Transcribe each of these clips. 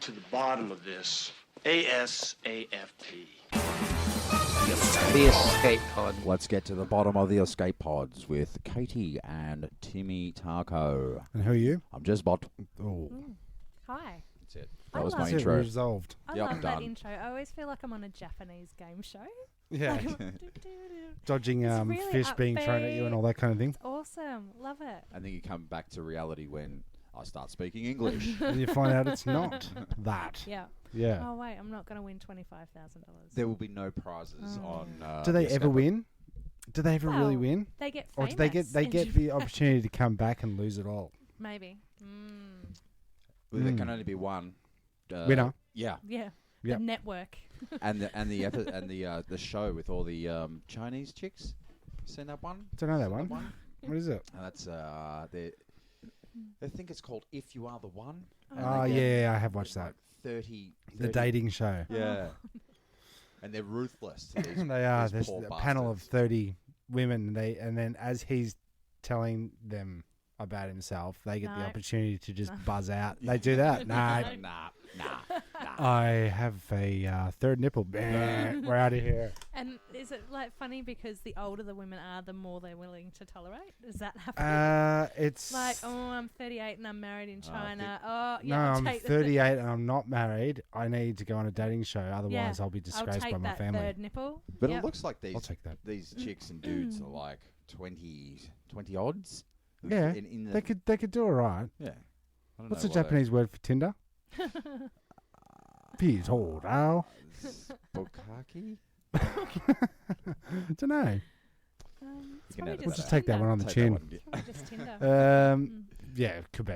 to the bottom of this. ASAFT. The Escape Pod. Let's get to the bottom of the escape pods with Katie and Timmy Taco. And who are you? I'm Jezbot. Oh, Hi. That's it. I That was love my that's it. intro. Resolved. I Yep, love that done. intro. I always feel like I'm on a Japanese game show. Yeah. Like, Dodging It's really fish being thrown at you and all that kind of thing. It's awesome. Love it. I think you come back to reality when I start speaking English. And you find out it's not that. Yeah. Yeah. Oh, wait. I'm not going to win $25,000. There will be no prizes on. Do they the ever escape win? Do they ever really Well, win? They get Or famous. do they in get the Japan. opportunity to come back and lose it all? Maybe. Well, there can only be one Winner. Yeah, Yeah. Yep. The network. and the show with all the Chinese chicks. You seen that one? Don't know that Seen one. What is it? And that's I think it's called If You Are the One. And Oh, they get, yeah, I have watched that. 30 The dating show. Yeah. And they're ruthless. To these, They are. these There's poor a panel of bastards. 30 women. And then as he's telling them about himself, they get the No. opportunity to just buzz out. They do that. No. Nah. I have a third nipple. We're out of here. And is it like funny because the older the women are, the more they're willing to tolerate? Does that happen? It's Like, oh, I'm 38 and I'm married in China. Oh, no, yeah, I'll I'm take the 38 and I'm not married. I need to go on a dating show, otherwise I'll be I'll disgraced take by my that family. third nipple. But Yep. it looks like I'll take that. these chicks and dudes are like 20 odds. Yeah, In the, they could do all right. yeah. I don't What's know the Japanese word for Tinder? Please hold out. Bukaki? Don't know. It's can probably edit We'll just just take that Tinder. one on the Take that chin. one, yeah. Probably just Tinder. Yeah, it could be.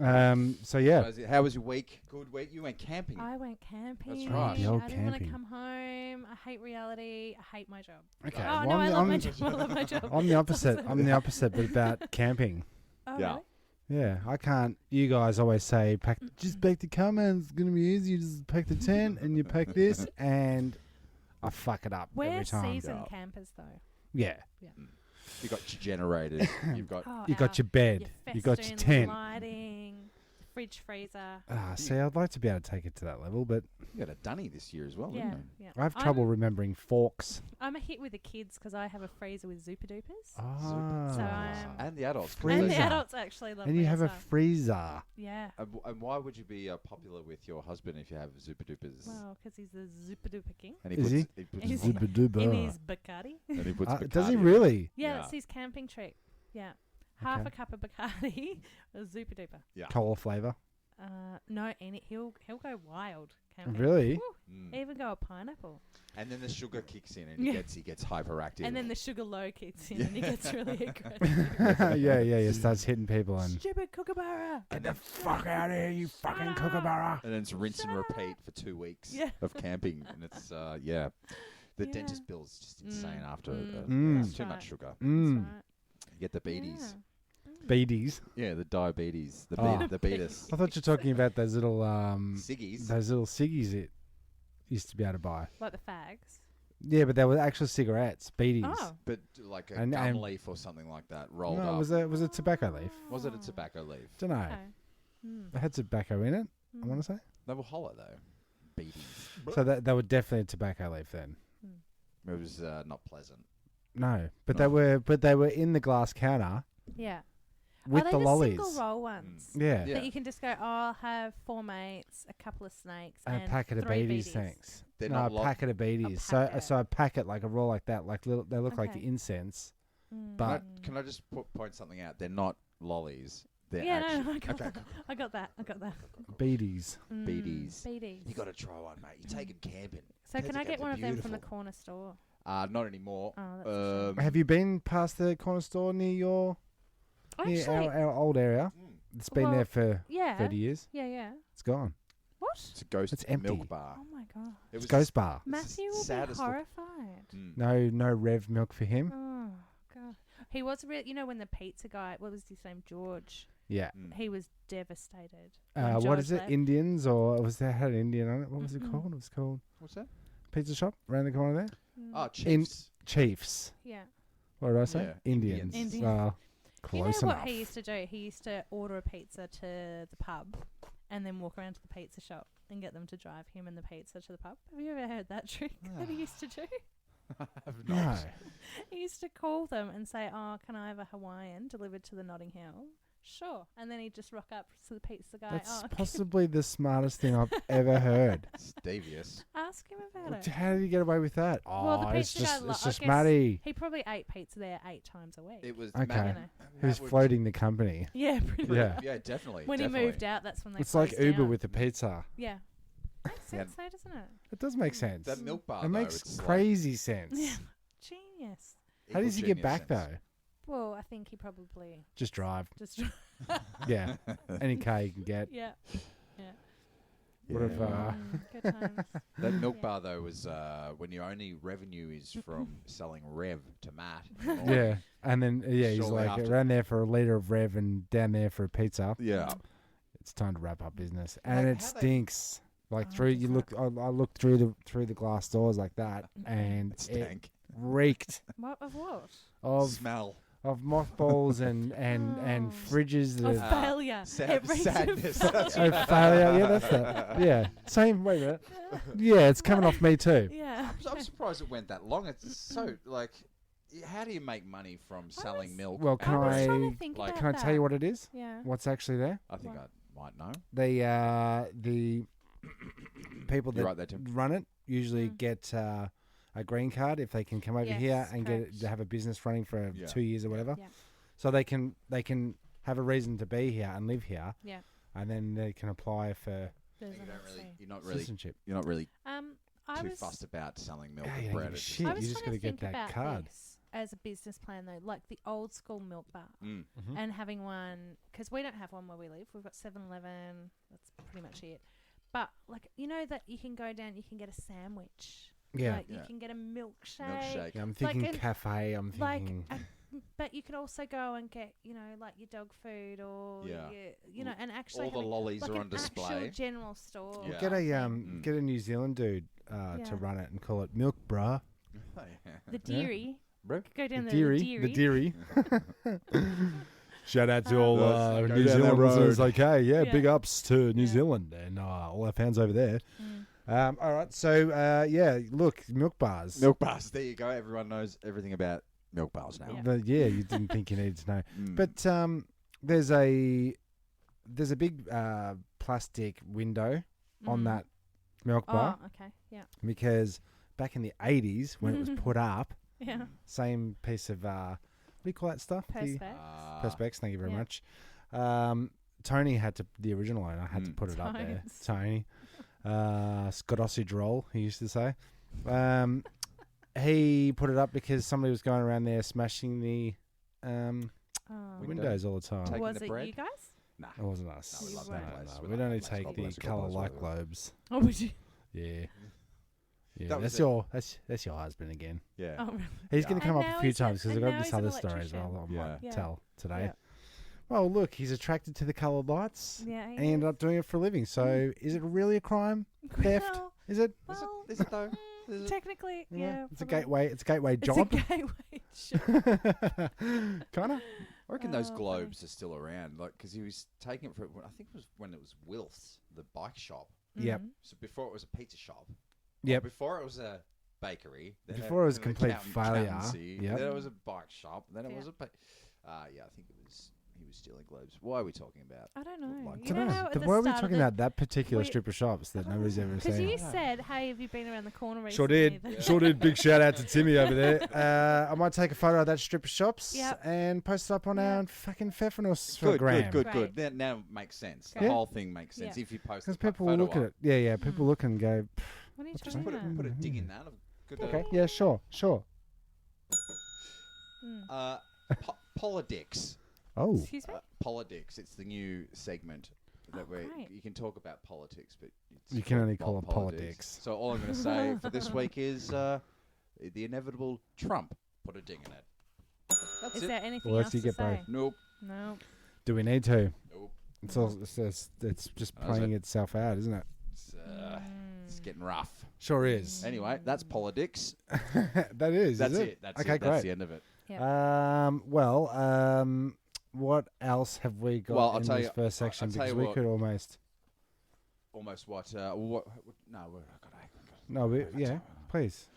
Okay. So yeah, How was your week? Good week. You went camping. I went camping. right. The old I didn't want to camping. come home. I hate reality. I hate my job. okay. Oh, well, no, I love I'm, my job. I love my job. I'm the opposite. I'm the opposite, but about camping. Oh, Yeah. really? Yeah, I can't. You guys always say, just pack the car, man. It's gonna be easy. You just pack the tent and you pack this, and I fuck it up We're every time. season Yeah. campers, though. Yeah, You got your generators. You've got. Oh, you got your bed, you got your festoons, tent. lighting, fridge, freezer. See, I'd like to be able to take it to that level, but You got a dunny this year as well, Yeah, didn't yeah. I have trouble remembering forks. I'm a hit with the kids because I have a freezer with Zuper Dupers. Ah, So I'm- And the adults. Freezer. And the adults actually love and me you have as a well. freezer. Yeah. And why would you be popular with your husband if you have super dupers? Well, because he's the Zuper Duper king. And Is he? puts Is in- he? Zooper dooper. In his Bacardi. and he puts Does he Bacardi in. really? Yeah, Yeah. that's his camping trick. Yeah. Half Okay. a cup of Bacardi, a Zuper Duper. Yeah. Cola flavour. No, and he'll go wild camping. Really? Woo, even go a pineapple. And then the sugar kicks in and Yeah. he gets hyperactive. And then the sugar low kicks in and he gets really aggressive. yeah, he starts hitting people and Stupid kookaburra. get the fuck out of here, you fucking kookaburra. And then it's rinse and repeat for 2 weeks Yeah. of camping. And it's, The Yeah. dentist bill's just insane after Mm. too That's much sugar. Mm. That's right. You get the beaties. Beaties. Yeah, the diabetes. The, Oh. the beatus. I thought you were talking about those little Ciggies. those little ciggies it used to be able to buy. Like the fags. Yeah, but they were actual cigarettes, beaties. Oh. But like a And- gum and- leaf or something like that rolled No, up. was it tobacco leaf? Was it a tobacco leaf? Don't know. Okay. It had tobacco in it. I want to say. They were hollow though. Beaties. So they were definitely a tobacco leaf then. It was not pleasant. No, but No. they were in the glass counter Yeah. with Are they the lollies. single roll ones? Yeah. Yeah. That you can just go, oh, I'll have 4 mates, a couple of snakes, And and a packet of 3 beaties, beaties. thanks. They're no, not a lo- packet of beaties. So packet. so a packet like a roll like that, like little. They look like Okay. incense. Mm. But Can I just point something out? They're not lollies. They're Yeah, actually no, I got okay, that. I got that. I got that. beaties. Beaties. Beaties. You got to try one, mate. You take them camping. So can I get Camp's one of them from the beautiful. corner store? Not anymore. Oh, that's a shame. Have you been past the corner store near your near Actually, our old area? It's been there Well, for yeah. 30 years. Yeah. It's gone. What? It's a ghost It's empty. milk bar. Oh my god. It It's was Ghost Bar. Matthew will be saddest look- horrified. No Rev milk for him. Oh god. He was real. You know when the pizza guy, what was his name, George? Yeah. He was devastated. when What George is it? left. Indians or was there had an Indian on it? What was it called? It was called What's that? pizza shop around the corner there. Oh, In Chiefs. Chiefs. Yeah. What did I say? Yeah, Indians. Indians. Well, You know close what enough. he used to do? He used to order a pizza to the pub, and then walk around to the pizza shop and get them to drive him and the pizza to the pub. Have you ever heard that trick that he used to do? I have No. not. He used to call them and say, "Oh, can I have a Hawaiian delivered to the Notting Hill?" Sure. And then he'd just rock up to the pizza guy. That's "Oh, possibly the smartest thing I've ever heard. It's devious. ask him about it." How did he get away with that? Well, the it's pizza guy just, it's I just guess Matty. He probably ate pizza there 8 times a week. It was Okay. Matt, You know. Who's would- floating the company? Yeah, pretty much. Yeah. Yeah, definitely. When definitely. he moved out, that's when they It's like closed Uber down. with the pizza. Yeah. Makes sense though, doesn't it? It does make sense. That milk bar, It though, makes it's like crazy sense. Yeah. Genius. How does he equal get back genius sense. though? Well, I think he probably Just drive. just Yeah. Any car you can get. yeah. What if, Good times. That milk Yeah. bar though was when your only revenue is from selling Rev to Matt. Yeah. And then, he's Shortly like after. around there for a litre of Rev and down there for a pizza. Yeah. It's time to wrap up business. Like, And how it they- stinks. Like Oh, through, does you that? look, I looked through the glass doors like that and It's it stank. reeked What of what? of Smell. mothballs and Oh. fridges Of that failure. It reeks of sadness. failure. failure. Yeah, that's that. Yeah. Same, wait a minute. Yeah, it's coming off me too. Yeah. I'm surprised it went that long. It's so like, how do you make money from selling was- milk? Well, can I was trying I to think like- about can I tell you that. what it is? Yeah. What's actually there? I think What? I might know. The people You're that right there, Tim. run it usually Mm. get a green card if they can come over here Yes, and correct. have a business running for Yeah. 2 years or whatever. Yeah. So they can have a reason to be here and live here, Yeah. and then they can apply for There's You an don't really, FC. citizenship. you're not really I too was fussed about selling milk Yeah, and you don't bread. give a It's shit. I just- was You just trying to gotta get think that about card. this as a business plan though, like the old school milk bar, Mm. Mhm. and having one because we don't have one where we live. We've got 7-Eleven. That's pretty much it. But like that you can go down, you can get a sandwich. Yeah. Like, you Yeah. can get a milkshake. Milkshake. Yeah, I'm Like thinking an- cafe. I'm Like, thinking. but you could also go and get like your dog food or Yeah. and actually All the have lollies like are an on display. actual general store. Yeah. Get a Mm. get a New Zealand dude Yeah. to run it and call it Milk Bruh. The dairy. Bro. Go down The there. dairy. Shout out to all Go New down that Zealand listeners. road. Okay, yeah, Yeah. big ups to New Yeah. Zealand and all our fans over there. Mm. All right, so look, milk bars. Milk bars. There you go. Everyone knows everything about milk bars now. Yeah. You didn't think you needed to know, Mm. but there's a big plastic window on Mm. that milk bar Oh, okay. Yeah. because back in the 80s when it was put up, Yeah. same piece of what do you call that stuff? The Perspex. Perspex. Thank you very Yeah. much. Tony the original owner, had to put it up there. Tones. Tony, Scotosage roll, he used to say. He put it up because somebody was going around there smashing the Oh. windows all the time. Taking Was the it bread? you guys? Nah. It wasn't us. No, we love You that weren't. place. No, We we'd love only that place. take God the bless you, God colour bless light you. globes. Oh, would you? Yeah. Yeah, That was that's it. that's your husband again. Yeah. Oh, really? He's Yeah. going to come And up a now few he's a- times because I've and got now this he's an other story as well. I electrician. might Yeah. tell today. Yeah. Well, look, he's attracted to the coloured lights. Yeah. And he ended up doing it for a living. So, is it really a crime? Theft? Well, Is it? well, Is it though? Is it? technically, yeah. It's a probably. gateway. It's a gateway It's job. a gateway job. Kinda. I reckon those Oh, globes are still around, like because he was taking it for. I think it was when it was Wilf's, the bike shop. Yep. Mhm. So before it was a pizza shop. Yep. Before it was a bakery. Then Before it was then complete failure, accountancy, yep. Then it was a bike shop. Then it Yeah. was a. Yeah, I think it was. He was stealing globes. Why are we talking about? I don't know. Like You know how at the Why are we start of talking the- about that particular we- strip of shops that nobody's ever Because seen? you said, "Hey, have you been around the corner recently?" Sure did. That- Sure did. Big shout out to Timmy over there. I might take a photo of that strip of shops Yep. and post it up on our Yep. fucking Pfeffernuss for Good, gram. good, Great. good. Now it makes sense. The Great. whole thing makes sense Yeah. if you post. Because the people will photo look at up. it. Yeah. People look and go, What are you Just talking put about? a dig in that. Good. okay, yeah, sure. Mm. Politics. Oh, Excuse me. Politics. It's the new segment that Oh, where great. you can talk about politics, but it's You can only called call it politics. So all I'm going to say for this week is the inevitable Trump put a ding in it. That's Is it. there anything Well, else let's to get both. say? Nope. No. do we need to? Nope. It's all. It's just That's playing itself out, isn't it? It's getting rough. Sure is. Anyway, that's politics. That is. That's is it. That's okay, it. That's great. the end of it. What else have we got Well, I'll in tell this you- first section? I'll tell Because you we what. could almost. almost what? No, I got. No, yeah, please.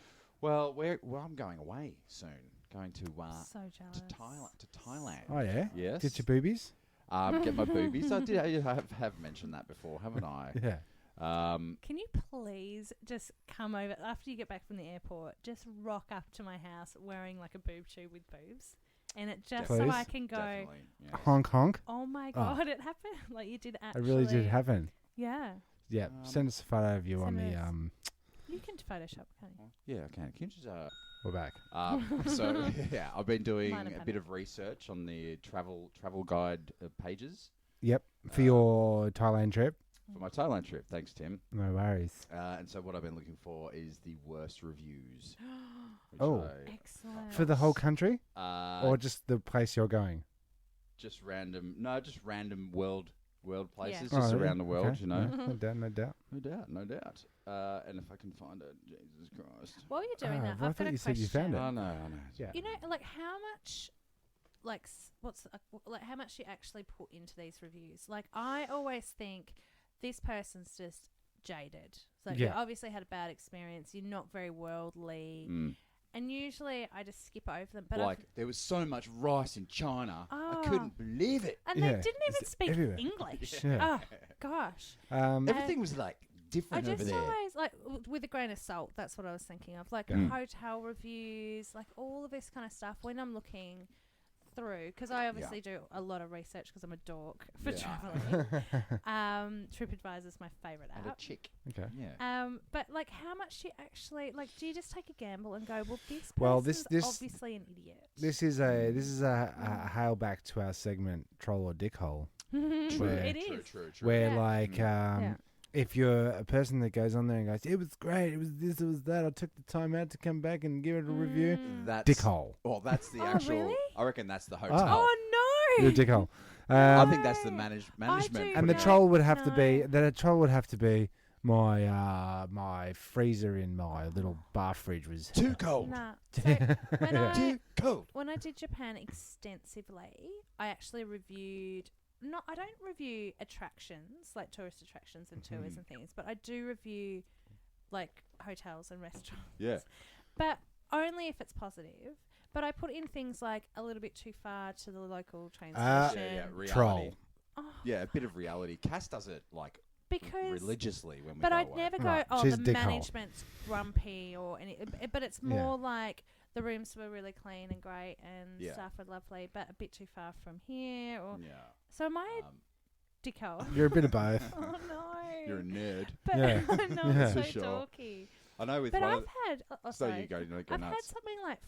Well, I'm going away soon. Going to So jealous. To Thailand. Oh yeah. Yes. Get your boobies. Get my boobies. I have mentioned that before, haven't I? Yeah. Can you please just come over after you get back from the airport? Just rock up to my house wearing like a boob tube with boobs, and it just so Please? I can go. Definitely. Yes. Honk honk. Oh my god, it happened! Like you did It actually. really did happen. Yeah, Yeah. Send us a photo of you on send the us- you can Photoshop, can't you? Yeah, I can. Can you just We're back. so yeah, I've been doing Minor a panic. bit of research on the travel guide pages Yep. For your Thailand trip. for my Thailand trip. Thanks, Tim. No worries. And so what I've been looking for is the worst reviews. which Oh. Excellent. For the whole country, I, or just the place you're going? just random world places, Yeah. just Oh, around the world, okay. you know. No doubt. No doubt. No doubt. And if I can find it, Jesus Christ. While you're doing that, I I've thought got a you said you question. found it. I know. Yeah. You know, like how much, like like how much you actually put into these reviews? Like I always think this person's just jaded. So you Yeah. obviously had a bad experience. You're not very worldly, Mm. and usually I just skip over them. But Like, there was so much rice in China. Oh. I couldn't believe it. and Yeah, they didn't even it's speak everywhere. English. Yeah. Oh gosh. Everything was like I different over just there. always like with a grain of salt. That's what I was thinking of, like Mm. hotel reviews, like all of this kind of stuff. When I'm looking through, because I obviously do a lot of research because I'm a dork for traveling. TripAdvisor's my favorite And a app. chick. Okay. Yeah. But like, how much do you actually like? Do you just take a gamble and go, well, this Well, person's this- obviously an idiot. This is a hail back to our segment Troll or Dickhole, Where- It is. True. where Yeah. like Yeah. if you're a person that goes on there and goes, it was great, it was this, it was that, I took the time out to come back and give it a review. That's Dickhole. Well, that's the Oh, actual. really? I reckon that's the hotel. Oh no! You're a dickhole. I think that's the No. management. do And the No, troll would have to no. be my my freezer in my little bar fridge was Too cold. Nah. So when I Too cold. when I did Japan extensively, I actually reviewed. I don't review attractions like tourist attractions and tours and things, but I do review like hotels and restaurants. Yeah. But only if it's positive. But I put in things like a little bit too far to the local train station. Yeah. Reality. Troll. Oh, Yeah, a bit of reality. Cass does it like because religiously when we but go I'd away. never go, Right, oh, she's the dickhole. management's grumpy or any. But it's Yeah. more like the rooms were really clean and great and Yeah. staff were lovely, but a bit too far from here. Or Yeah. so am I Um, a dickhole? You're a bit of both. Oh no! You're a nerd. But Yeah. I know Yeah. I'm so For sure. dorky. I know with But one I've of the, had. Oh, so sorry. you go I've had nuts. something like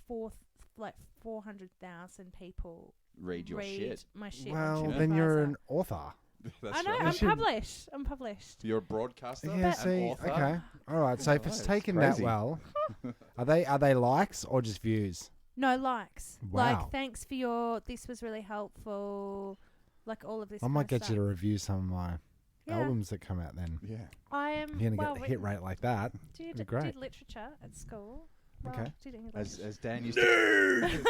400,000 people Read your shit. my shit. Well, on then you're TripAdvisor. an author. That's I know. right. I'm should- published. I'm published. You're a broadcaster. Yeah, an see, author. okay, all right. So if it's It's taken crazy. that well, are they likes or just views? No likes. Wow. Like, thanks for your. This was really helpful. Like all of this. I might kind of get you to review some of my Yeah. albums that come out. Then Yeah. I am. if you're gonna well get the hit written. rate like that. Did be great. did literature at school. Well, Okay. did English. As Dan used to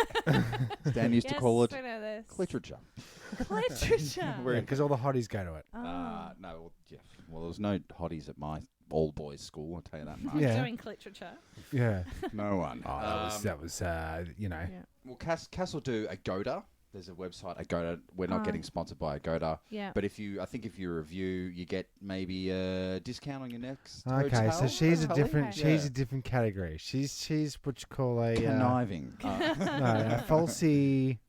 Dan used to call it Yes, I know this. literature. Literature. We're- Because all the hotties go to it. Oh. No, well, yeah. Well, there was no hotties at my all boys school. I'll tell you that much. Yeah. Doing literature. Yeah. No one. Oh, that was you know. Yeah. Well, Cass will do Agoda. There's a website, Agoda. We're not Oh. getting sponsored by Agoda. Yeah. But I think if you review, you get maybe a discount on your next Okay, hotel. so she's a Hotel? different. Okay. She's a different category. She's what you call a Conniving. no, a falsy.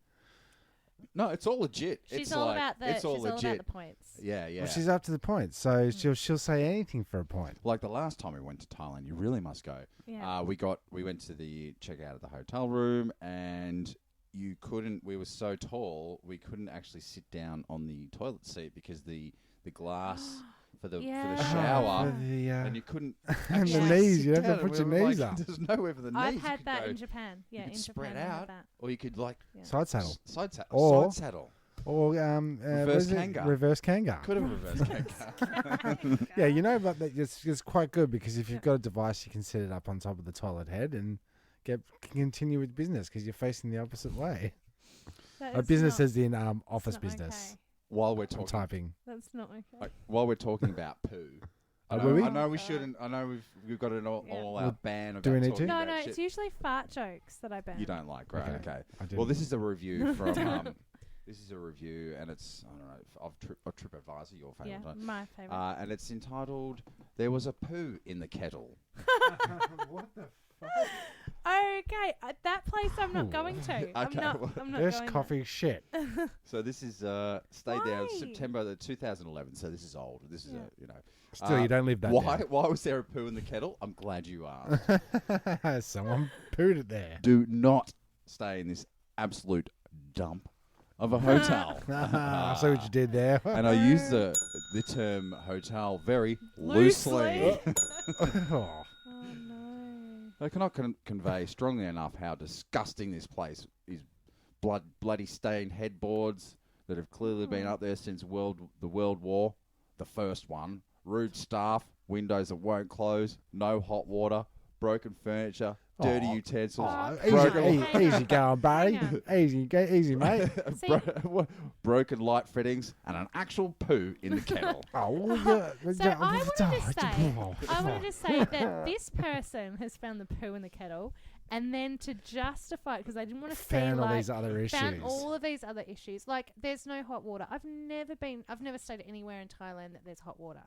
No, it's all legit. She's it's all like, about the. it's all she's all legit. about the points. Yeah, yeah. Well, she's up to the point, so she'll say anything for a point. Like the last time we went to Thailand, you really must go. Yeah. We went to the checkout of the hotel room, and you couldn't. We were so tall, we couldn't actually sit down on the toilet seat because the glass for the Yeah. shower, For the, and you couldn't. and the Yeah. knees, sit you have to down, put and your we were knees like, up. There's nowhere for the knees. I've You had could that go- in Japan. Yeah, could in spread Japan I out. had that. or you could like Yeah. Side saddle. side saddle, Or- side saddle. Or Reverse what is it? kanga. Reverse kanga. Could have reversed kanga. Yeah, you know, but it's quite good because if you've got a device, you can set it up on top of the toilet head and can continue with business because you're facing the opposite way. That A is business not- as in office not business. okay. While we're I'm talking, typing. That's not okay. while we're talking about poo, I will we? know we shouldn't. I know we've got an all out ban about do we need talking to? No, about no, shit it's usually fart jokes that I ban. you don't like, right? Okay. I do. Well, this is a review from. This is a review, and it's I don't know of TripAdvisor, your Yeah, favourite. my favourite. And it's entitled "There Was a Poo in the Kettle." What the fuck? Okay, that place I'm not going to. I'm Okay, not. well, I'm not This going coffee shit. So this is stayed there Why? September 2011. So this is old. This is Still, you don't live that Why? down. Why was there a poo in the kettle? I'm glad you asked. Someone pooed it there. Do not stay in this absolute dump of a hotel. I see what you did there. And I use the term hotel very loosely. Oh. Oh no. I cannot convey strongly enough how disgusting this place is. Bloody stained headboards that have clearly been up there since the World War, the first one. Rude staff, windows that won't close, no hot water, broken furniture, dirty Oh. utensils. Easy going, buddy. Hang Easy, mate. See- broken light fittings, and an actual poo in the kettle. So I wanted to say that this person has found the poo in the kettle, and then to justify it, because I didn't want to say Found all like these other issues. found all of these other issues. Like there's no hot water. I've never stayed anywhere in Thailand that there's hot water.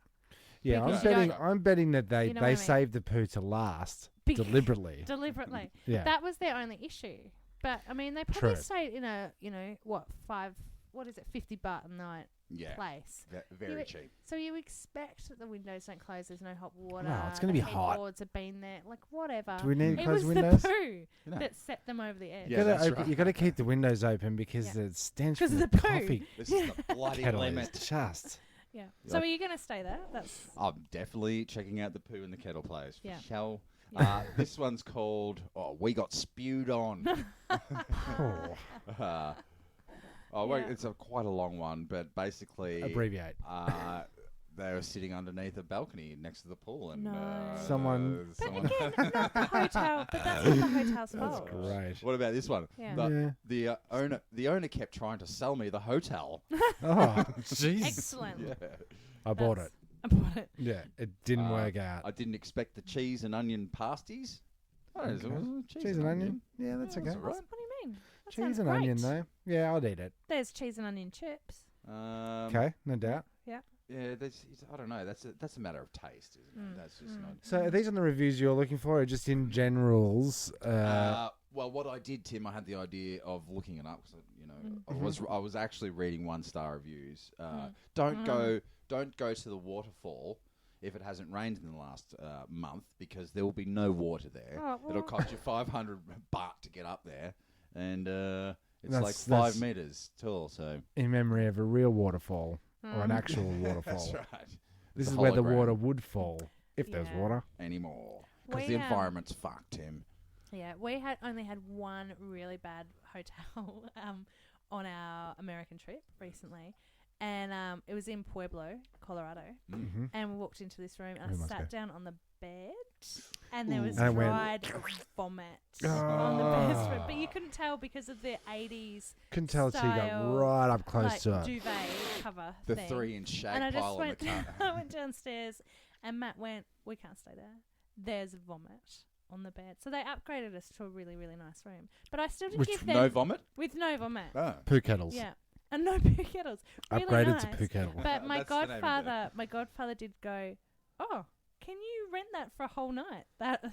Yeah, because you don't- I'm betting that they You know what I mean? saved the poo to last Because- deliberately. Deliberately. Yeah. That was their only issue. But I mean, they probably True. stayed in a, $50 a night Yeah, place. very You- cheap. So you expect that the windows don't close, there's no hot water. No, it's gonna the be hot. headboards have been there, like whatever. Do we need to It close was windows? the poo You know. that set them over the edge. Yeah, that's right. You got to keep the windows open because Yeah. the stench 'Cause from of the the poo. coffee This is the bloody kettle limit. is just. Yeah. So are you going to stay there? That's I'm definitely checking out the poo in the kettle place. Yeah. Shall. Yeah. This one's called "We Got Spewed On." Oh, It's quite a long one, but basically, abbreviate. they were sitting underneath a balcony next to the pool, and No. Someone- But again, not the hotel. But that's not the hotel's That's fault. great. What about this one? Yeah. Yeah. The owner kept trying to sell me the hotel. Oh, jeez. Excellent. Yeah. I bought it. I bought it. Yeah, it didn't work out. I didn't expect the cheese and onion pasties. Oh, it was Okay. Cheese and onion. Yeah, that's okay. that's all right. What do you mean? That Cheese sounds and onion, great. though. Yeah, I'd eat it. There's cheese and onion chips. Okay, no doubt. Yeah, I don't know. That's a matter of taste, isn't it? That's just not. So, are these on the reviews you're looking for, or just in generals? Well, what I did, Tim, I had the idea of looking it up because I was actually reading 1-star reviews. Don't go to the waterfall if it hasn't rained in the last month because there will be no water there. Oh, well. It'll cost you 500 baht to get up there, and it's That's- like 5 that's- meters tall. So In memory of a real waterfall or an actual that's waterfall. right. This It's is a where the hologram. water would fall if there's Yeah. water. Anymore because We, the environment's fucked, Tim. Yeah, we only had one really bad hotel on our American trip recently, and it was in Pueblo, Colorado. Mm-hmm. And we walked into this room, and We I must sat go. down on the bed, and there was And it went- dried vomit on the bed. But you couldn't tell because of the 80s Couldn't tell till you got style, right up close like to it. duvet cover The thing. 3-inch shag And I just pile went, in the car. I went downstairs, and Matt went, "We can't stay there. There's vomit on the bed." So they upgraded us to a really, really nice room. But I still didn't With give them no vomit. with no vomit. Oh. Poo kettles. Yeah, and no poo kettles. Really Upgraded nice. to poo kettle. But my That's the name of it. godfather did go, "Oh, can you rent that for a whole night?" That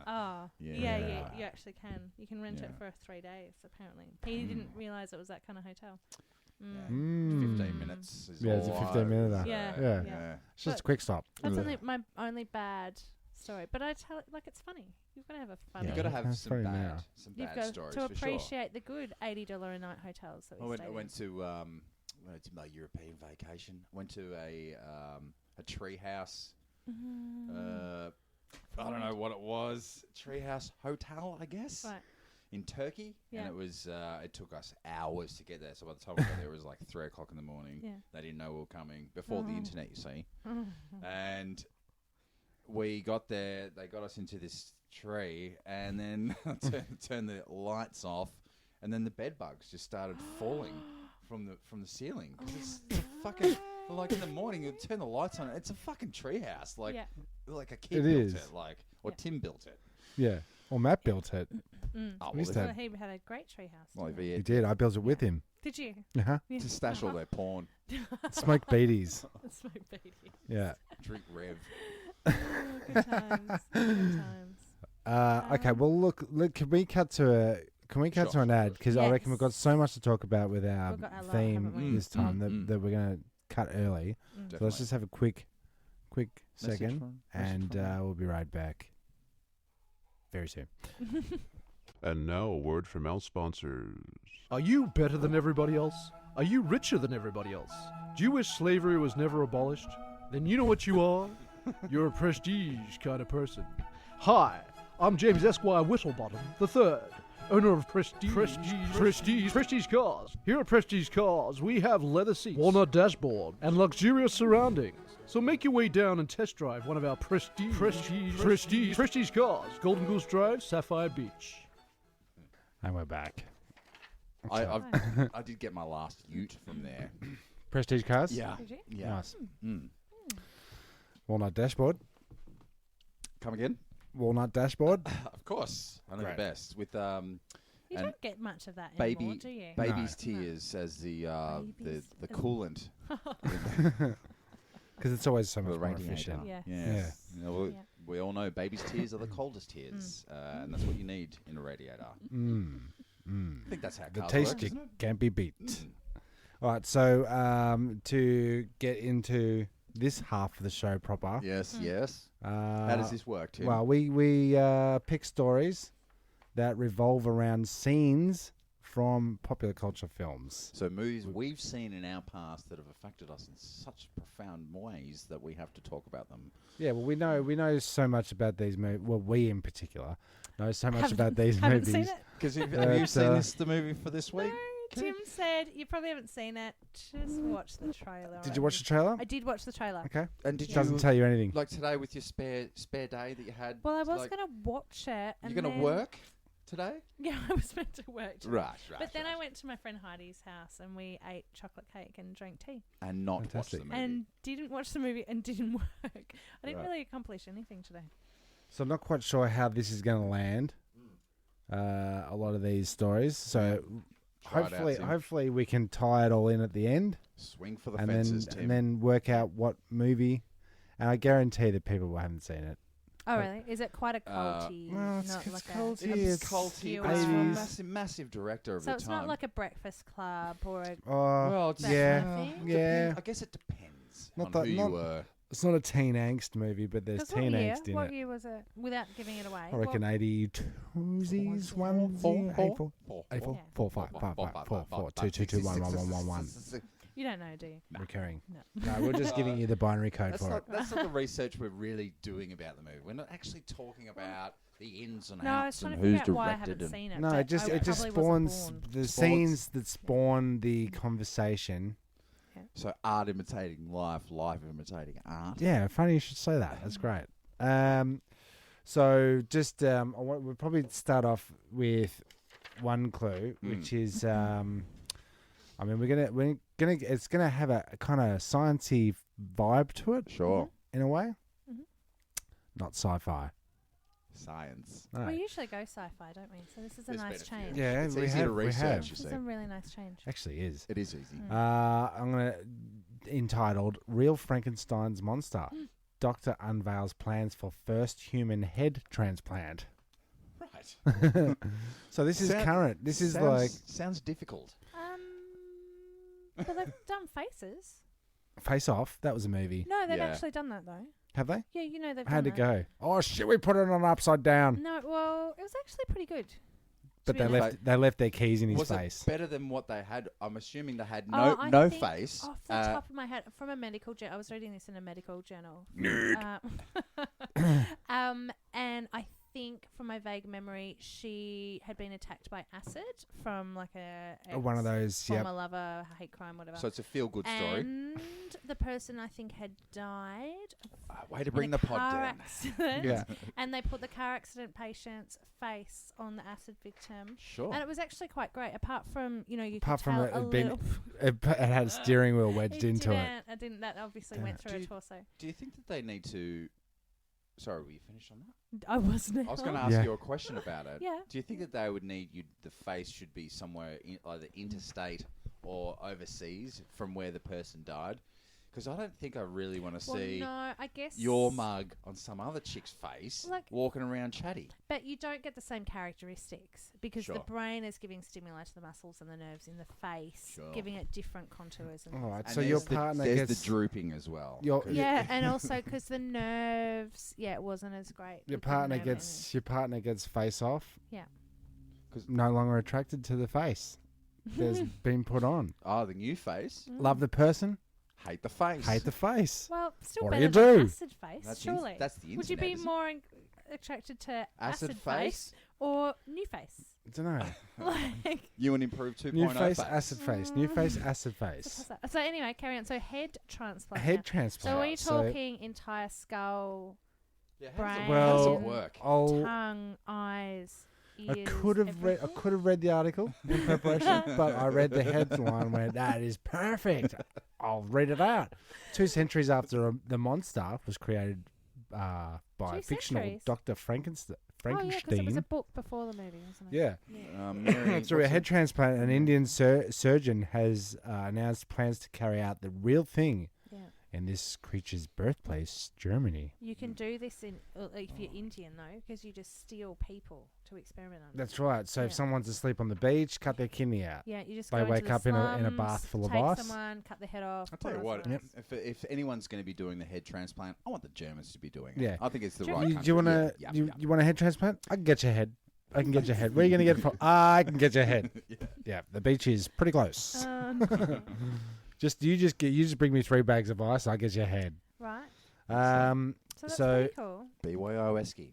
oh yeah, you actually can. You can rent it Yeah. for 3 days. Apparently, he didn't realize it was that kind of hotel. Yeah. Mm. 15 minutes. Is Yeah, it's a all 15-minute. Yeah. Yeah. It's just a But quick stop. That's Ugh. only my only bad story. But I tell it like it's funny. You've got to have a fun. You've Yeah. got to have That's some very bad, now. some You've bad got stories to for sure. appreciate the good $80 a night hotels that I we went, stayed I in. went to my European vacation. Went to a tree house. I don't know what it was. Treehouse hotel, I guess. Right. In Turkey, Yeah. and it was. It took us hours to get there. So by the time we got there, it was like 3:00 in the morning. Yeah. They didn't know we were coming before the internet, you see. Mm. And we got there. They got us into this tree, and then turned the lights off, and then the bed bugs just started falling from the ceiling. 'Cause it's fucking Like in the morning, you turn the lights on. It's a fucking treehouse. Like a kid It built is. it. Or Tim built it. Yeah. Well, Matt built it. Oh, We used well, to So he had a great treehouse. well, if He he did. I built it with him. Did you? Uh-huh. Yeah. to stash all their porn, Smoke beaties. Smoke baby. Yeah. drink Rev. Oh, good times. Good times. Okay. Well, look. Can we cut to Sure. an ad? Because I reckon we've got Yes. so much to talk about with our We've got a lot, theme haven't we? this time that we're going to cut early. So let's just have a quick second, and we'll be right back very soon. And now a word from our sponsors. Are you better than everybody else? Are you richer than everybody else? Do you wish slavery was never abolished? Then you know what you are? You're a prestige kind of person. Hi, I'm James Esquire Whittlebottom III, owner of Prestige Cars. Here at Prestige Cars, we have leather seats, walnut dashboard, and luxurious surroundings. So make your way down and test drive one of our Prestige Cars. Golden Goose Drive, Sapphire Beach. And we're back. I did get my last ute from there. Prestige cars. Yeah. Did you? Yeah. Nice. Mm. Walnut dashboard. Come again? Walnut dashboard. Of course. I know Great. the best. With You and don't get much of that anymore, do you? baby's tears as the Babies. coolant. Because it's always so for much the more radiator. efficient. Yeah. Yes. You know, Yeah. we all know baby's tears are the coldest tears, and that's what you need in a radiator. I think that's how The cars taste work, isn't it? can't be beat. All right, so to get into this half of the show proper, Yes, yes. How does this work, Tim? well, we pick stories that revolve around scenes from popular culture films. So movies we've seen in our past that have affected us in such profound ways that we have to talk about them. Yeah, well, we know so much about these movies. Well, we in particular know so much Haven't- about these Haven't movies. seen it? Because have But, you seen the movie for this week? No, Tim said you probably haven't seen it. Just watch the trailer. Did you watch the trailer? I did watch the trailer. Okay. And did Doesn't tell you anything. like today with your spare day that you had? Well, I was like, going to watch it. And you're going to then- work today? Yeah, I was meant to work. today. Right. But then I went to my friend Heidi's house and we ate chocolate cake and drank tea. and not Fantastic. watch the movie. And didn't watch the movie and didn't work. I didn't Right. really accomplish anything today. So I'm not quite sure how this is going to land. A lot of these stories. So Try it out, Tim. hopefully we can tie it all in at the end, Swing for the and fences, Tim. and then work out what movie. And I guarantee that people haven't seen it. Oh, really? Is it quite a Uh, culty? well, it's not like culty. a, it's It's culty. obscure But it's from a 80s. massive director of So the it's time. not like a Breakfast Club or a. Oh, well, it's, yeah, kind of thing? yeah. I guess it depends Not on that- who not- you were. It's not a teen angst movie, but there's 'Cause teen what year? angst in What it. year was it? Without giving it away. I reckon 82s, 1, 4, 5, 2, 2, 2, 1, 1, 1, 1, 1. You don't know, do you? Recurring. No. No, we're just giving you the binary code That's for not, it. that's not the research we're really doing about the movie. We're not actually talking about the ins and No, I was outs trying and to figure who's out why I directed haven't and seen it. No, but it just I it just probably wasn't spawns born. the Spawns- scenes that spawn the conversation. so art imitating life, life imitating art. Yeah, funny you should say that. That's great. So just we'll probably start off with one clue, which is I mean we're gonna it's gonna have a kind of sciencey vibe to it Sure. in a way. Mhm. Not sci-fi. Science. No. We usually go sci-fi, don't we? So this is a There's nice been a few. change. Yeah, It's we easy have, to we research, have. you This see. is a really nice change. Actually is. It is easy. I'm gonna entitled "Real Frankenstein's Monster." Doctor unveils plans for first human head transplant. Right. So this is Sound- current. This is sounds, like sounds difficult. But they've done Faces. Face Off. That was a movie. No, they've Yeah. actually done that though. Have they? Yeah, you know they've How'd done it that. go? Oh shit! We put it on upside down. No, well, it was actually pretty good. But to they be honest. left their keys in his Was face. it better than what they had? I'm assuming they had Oh, no I no think face. Off the top of my head, from a medical I was reading this in a medical journal. Nerd. And I think, from my vague memory, she had been attacked by acid from like a One of those, former lover, hate crime, whatever. So it's a feel-good story. And the person, I think, had died. Way to bring the pod down. Accident, Yeah. and they put the car accident patient's face on the acid victim. Sure. And it was actually quite great. Apart from, you Apart could from tell it a had been- little. It had a steering wheel wedged into it. I didn't. That obviously Yeah. went through her torso. Do you think that they need to... Sorry, were you finished on that? I wasn't. I was going to ask Yeah. you a question about it. Yeah. Do you think that they would need the face should be somewhere either interstate or overseas from where the person died? Because I don't think I really want to see No, I guess your mug on some other chick's face Like- walking around chatty. But you don't get the same characteristics because the Sure. brain is giving stimuli to the muscles and the nerves in the face, Sure. giving it different contours. And All right, And so your there's the- partner there's gets the drooping as well. Your- 'Cause- yeah, and also because the nerves, it wasn't as great. your with the partner nerve gets face off. Yeah. 'Cause- No longer attracted to the face. There's been put on. Oh, the new face. ending. Love the person, Hate the face. hate the face. Well, still What do better you than do? acid face, That's surely. that's the internet. Would you be isn't it? more attracted to acid face or new face? I don't know. Like, You and improved 2.0 New face, face. acid face. New face, acid face. so anyway, carry on. So head A transplant. head now. transplant. So are you talking entire skull, Yeah, brain, how does Well, it work? tongue, eyes, I ears? could have read. I everything? could have read the article in preparation, but I read the headline. and went, that is perfect. I'll read it out. 2 centuries after the monster was created by 2 fictional centuries? Dr. Frankenstein. Oh yeah, because it was a Frankenstein. book before the movie, wasn't it? Yeah. Mary, Through a what's head it- transplant, an Indian surgeon has announced plans to carry out the real thing Yeah. in this creature's birthplace, Germany. You can do this in if you're Indian though, because you just steal people to experiment on. That's right. So if Yeah. someone's asleep on the beach, cut their kidney out. Yeah, you just They go into wake the up in a slums, bath full of take ice. someone, cut their head off. I'll tell you put what, it on ice. if anyone's going to be doing the head transplant, I want the Germans to be doing it. Yeah. I think it's the Do you right reckon? You, country. do you want to Yeah, you, yeah. you want a head transplant? I can get your head. I can get your head. Where are you going to get it from? I can get your head. Yeah, the beach is pretty close. No. You just bring me 3 bags of ice. I get your head. Right. Um, So that's So- pretty cool. BYOSky.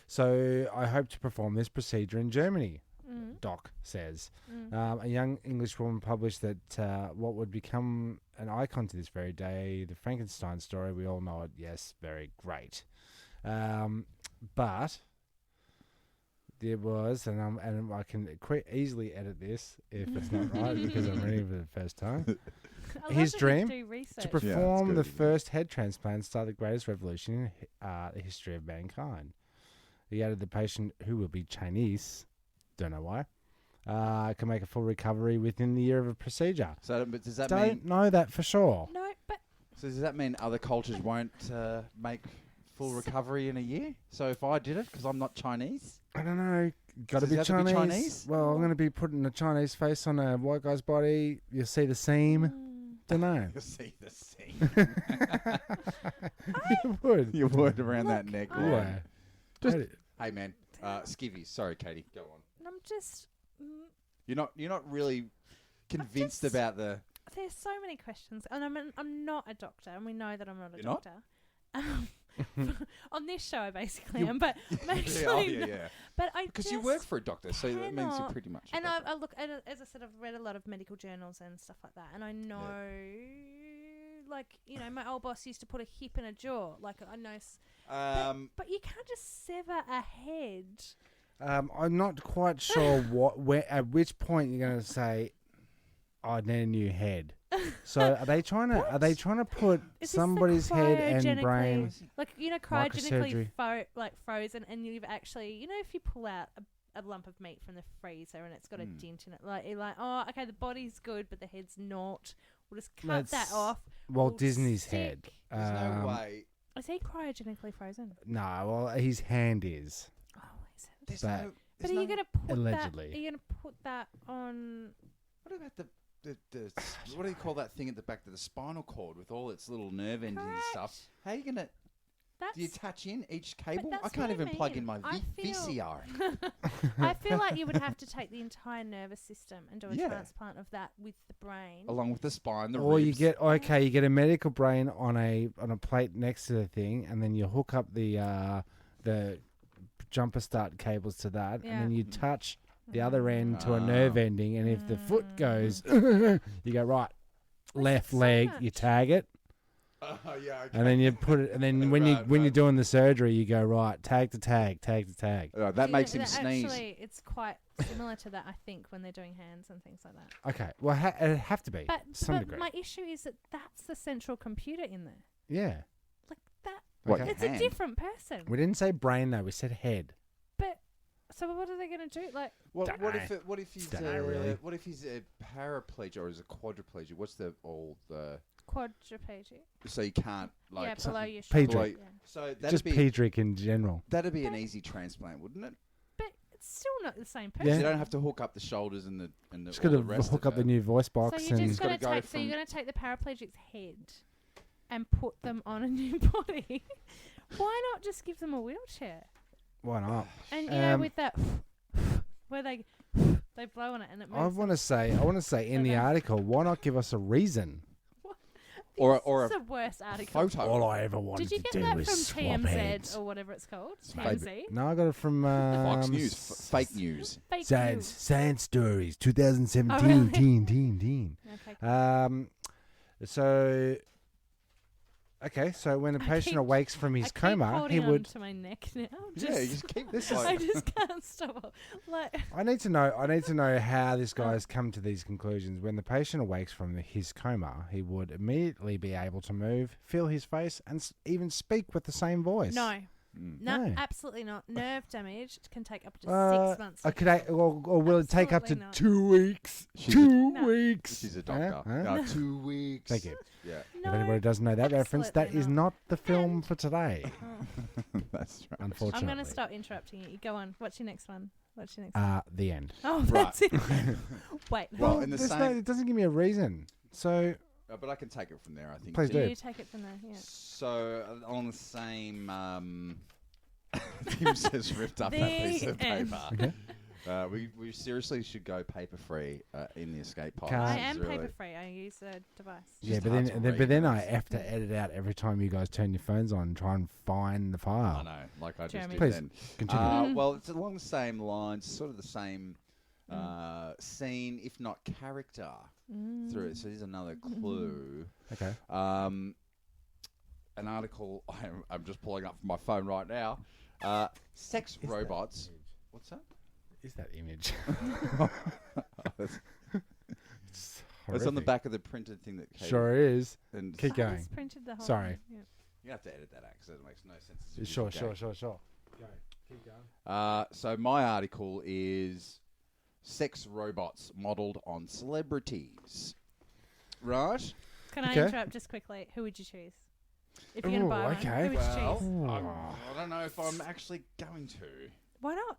so I hope to perform this procedure in Germany. Mm. Doc says. Mm. A young English woman published that what would become an icon to this very day, the Frankenstein story. We all know it. Yes, very great. But there was, and I can easily edit this if it's not right because I'm reading it for the first time. I love His that you dream do research. To perform good, the isn't it? first head transplant started the greatest revolution in the history of mankind. He added the patient, who will be Chinese, don't know why, can make a full recovery within the year of a procedure. So, but does that Don't mean? know that for sure. No, but So does that mean other cultures won't make full recovery in a year? So if I did it, because I'm not Chinese, I don't know. Got to Does be it have to be Chinese. Chinese? Well, I'm going to be putting a Chinese face on a white guy's body. You'll see the seam. Don't know. you'll see the scene. You would. Your word around that Look, neck. I- line. Yeah. Just- Hey, Hey man, skivvies. Sorry, Katie. Go on. I'm just. You're not really convinced just- about the. There's so many questions, and I'm not a doctor, and we know that I'm not a You're not? doctor. On this show, I basically You- am, but I'm actually not. yeah. But I Because just you work for a doctor, so that means you're cannot- pretty much. A And doctor. I look at it, as I said, I've read a lot of medical journals and stuff like that, and I know, like my old boss used to put a hip in a jaw. Like I know, but you can't just sever a head. I'm not quite sure at which point you're going to say, I need a new head. So are they trying to put Is this the somebody's head and cryogenically- brain? Like Microsurgery. cryogenically frozen, and you've actually, if you pull out a lump of meat from the freezer and it's got a dent in it, like you're like, oh, okay, the body's good, but the head's not. We'll just cut that That's off. Walt We'll Disney's stick- head. There's no way. Is he cryogenically frozen? No, well, his hand is. Oh, is it? There's But- no. But there's are you no- going to put Allegedly. that? Are you going to put that on? What about the what do you call that thing at the back of the spinal cord with all its little nerve endings and stuff? Correct. How are you gonna? That's. Do you attach in each cable? I that's can't what I even plug in mean. my I feel- VCR. I feel like you would have to take the entire nervous system and do a Yeah. transplant of that with the brain. Along with the spine, the Or you ribs. get you get a medical brain on a plate next to the thing, and then you hook up the jumper start cables to that, Yeah. and then you touch the other end to a nerve ending, and if the foot goes, you go right, left so leg, much. you tag it, Oh, yeah, okay. and then you put it, and then when you're doing the surgery, you go right, tag to tag, tag to tag. That makes him that sneeze. Actually, it's quite similar to that, I think, when they're doing hands and things like that. Okay, well, it'd have to be But, to some but degree. my issue is that that's the central computer in there. Yeah, Like that, What, Okay. it's hand? a different person. we didn't say brain though; we said head. But so what are they going to do? Like, What Dunno. if he's Dunno, really. what if he's a paraplegic or is a quadriplegic? What's the quadriplegic? so you can't like Yeah, below your Pedric. shoulder. Below- Yeah. so that'd Just be Pedric in general. that'd be an easy transplant, wouldn't it? But it's still not the same Yeah. person. You don't have to hook up the shoulders and the Just all got the to rest hook of up the it. new voice So box you're and just going to gotta go take. So from- you're going to take the paraplegic's head and put them on a new body. Why not just give them a wheelchair? why not? And you know, Um, with that, where they blow on it and it moves. I want to say in the Okay. article, why not give us a reason? Or This a is the worst article. photo. I ever wanted Did you get that from TMZ or whatever it's called? TMZ. No, I got it from Fox News, fake news. Fake Science news. Science Stories 2017 Oh, really? teen. Okay. So okay, so when a I patient keep- awakes from I his keep coma, he holding would. on to my neck now. Yeah, you just keep this. I just can't stop. Like, I need to know how this guy's come to these conclusions. When the patient awakes from his coma, he would immediately be able to move, feel his face, and even speak with the same voice. no, No. absolutely not. Nerve damage can take up to 6 months. Okay, or will it take up to Absolutely not. 2 weeks? She's Two No. weeks. She's a doctor. Huh? No, 2 weeks. Thank you. Yeah, If anybody doesn't know that reference, that absolutely is not. not the film for today. that's right. Unfortunately, I'm going to stop interrupting you. You go on. What's your next one? What's your next one? The end. Oh, right. that's it. Wait. Well, in the there's same- it doesn't give me a reason. So But I can take it from there. I think. Please do. You take it from there. Yeah. So on the same, Tim just ripped up that piece of The end. paper. We seriously should go paper free in the escape pod. Can't. I This is am really- paper free. I use a device. yeah, just but hard then, to but then read. I have to edit out every time you guys turn your phones on and try and find the I file. know, like I just Jeremy. did Please, then. continue. Well, it's along the same lines, sort of the same scene, if not character, through it. So here's another clue. Okay. An article I'm just pulling up from my phone right now. Sex robots. What's that? Is that image? It's on the back of the printed thing that came. Sure is. And Keep I going. just printed the whole Sorry. thing, yeah. you have to edit that out because it makes no sense. It's a Sure. visual gag. Go. Keep going. So my article is sex robots modelled on celebrities. Right? Can I Okay. interrupt just quickly? Who would you choose? If you're going to buy one, okay. who would you choose? I don't know if I'm actually going to. Why not?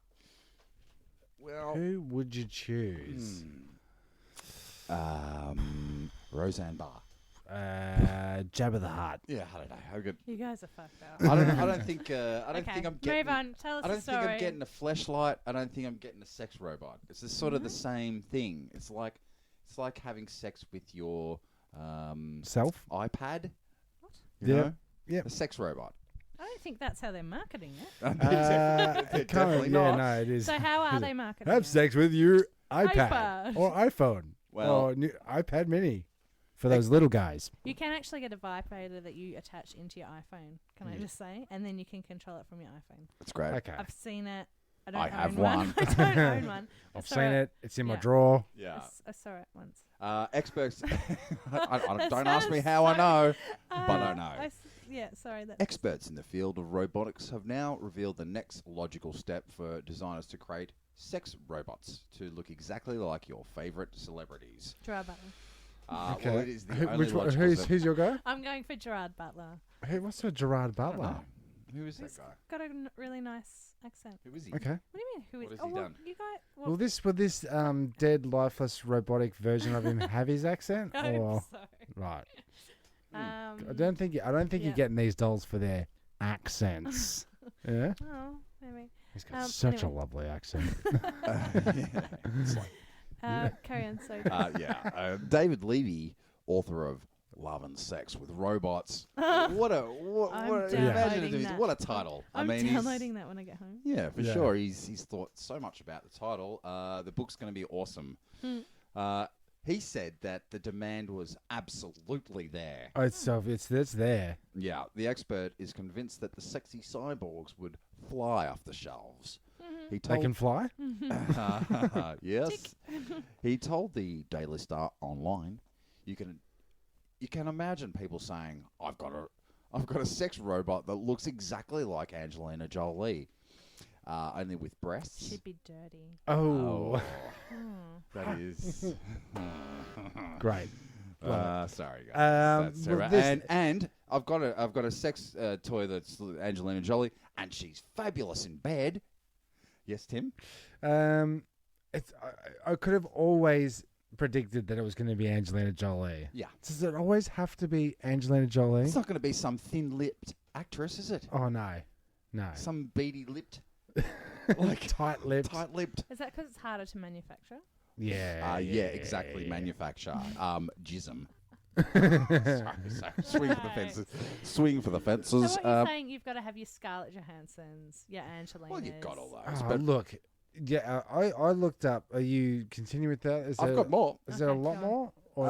Well, Who would you choose? Roseanne Barr. Jabba the Hutt. Yeah, I don't know. How good. You guys are fucked up. I don't think. I don't Okay, think I'm getting. move on. Tell us I the don't think story. I'm getting a fleshlight. I don't think I'm getting a sex robot. It's just sort of the same thing. It's like having sex with your Self? iPad. What? You Yeah. know? Yep. A sex robot. I don't think that's how they're marketing it. They're definitely Kind of, not. no, it is. So how are they marketing Have it? sex with your iPad iPad. or iPhone Well- or new iPad Mini for those little guys. You can actually get a vibrator that you attach into your iPhone. Can I just say? And then you can control it from your iPhone. That's great. Okay, I've seen it. I don't I own have one. one. I don't own one. I I've saw seen it. It's in my Yeah. drawer. Yeah. I saw it once. Experts. That don't ask me sounds how I so- know, but I know. Yeah, sorry. That Experts in the field of robotics have now revealed the next logical step for designers to create sex robots to look exactly like your favourite celebrities. Gerard Butler. Well, it is the Who- only which one, logical step. who's your guy? I'm going for Gerard Butler. Hey, what's a Gerard I don't Butler? know. Who is that He's guy? got a really nice accent. Who is he? Okay. What do you mean? Who is? What has oh, he well, done? You guys. Well, Will this dead, lifeless, robotic version of him have his accent? I Or hope so. right? I Um, don't think you're yeah. getting these dolls for their accents. Yeah, Oh, maybe. he's got such anyway. a lovely accent. It's like, Carry on. So. David Levy, author of Love and Sex with Robots. What a I'm imagine downloading that. what a title. I'm I mean, he's- downloading that when I get home. Yeah, for Yeah. sure. He's thought so much about the title. The book's going to be awesome. He said that the demand was absolutely there. Oh, it's there. Yeah, the expert is convinced that the sexy cyborgs would fly off the shelves. He They told can fly. yes. He told the Daily Star online, you can imagine people saying, I've got a sex robot that looks exactly like Angelina Jolie, only with breasts. She'd be dirty. Oh, That is great. sorry guys. That's well, right. this- And I've got a sex toy that's Angelina Jolie, and she's fabulous in bed. Yes, Tim. I could have always predicted that it was going to be Angelina Jolie. Yeah. Does it always have to be Angelina Jolie? It's not going to be some thin-lipped actress, is it? Oh no. Some beady-lipped, Tight-lipped. tight-lipped. Is that because it's harder to manufacture? Yeah. Yeah, exactly. Manufacture. Jism. sorry. Swing for the fences. Swing for the So fences. what you're saying, you've got to have your Scarlett Johanssons, your Angelinas. Well, you've got all those. Oh, but look. Yeah, I looked up. Are you continuing with that? I've got more. Is there a Okay, lot go on. more? Or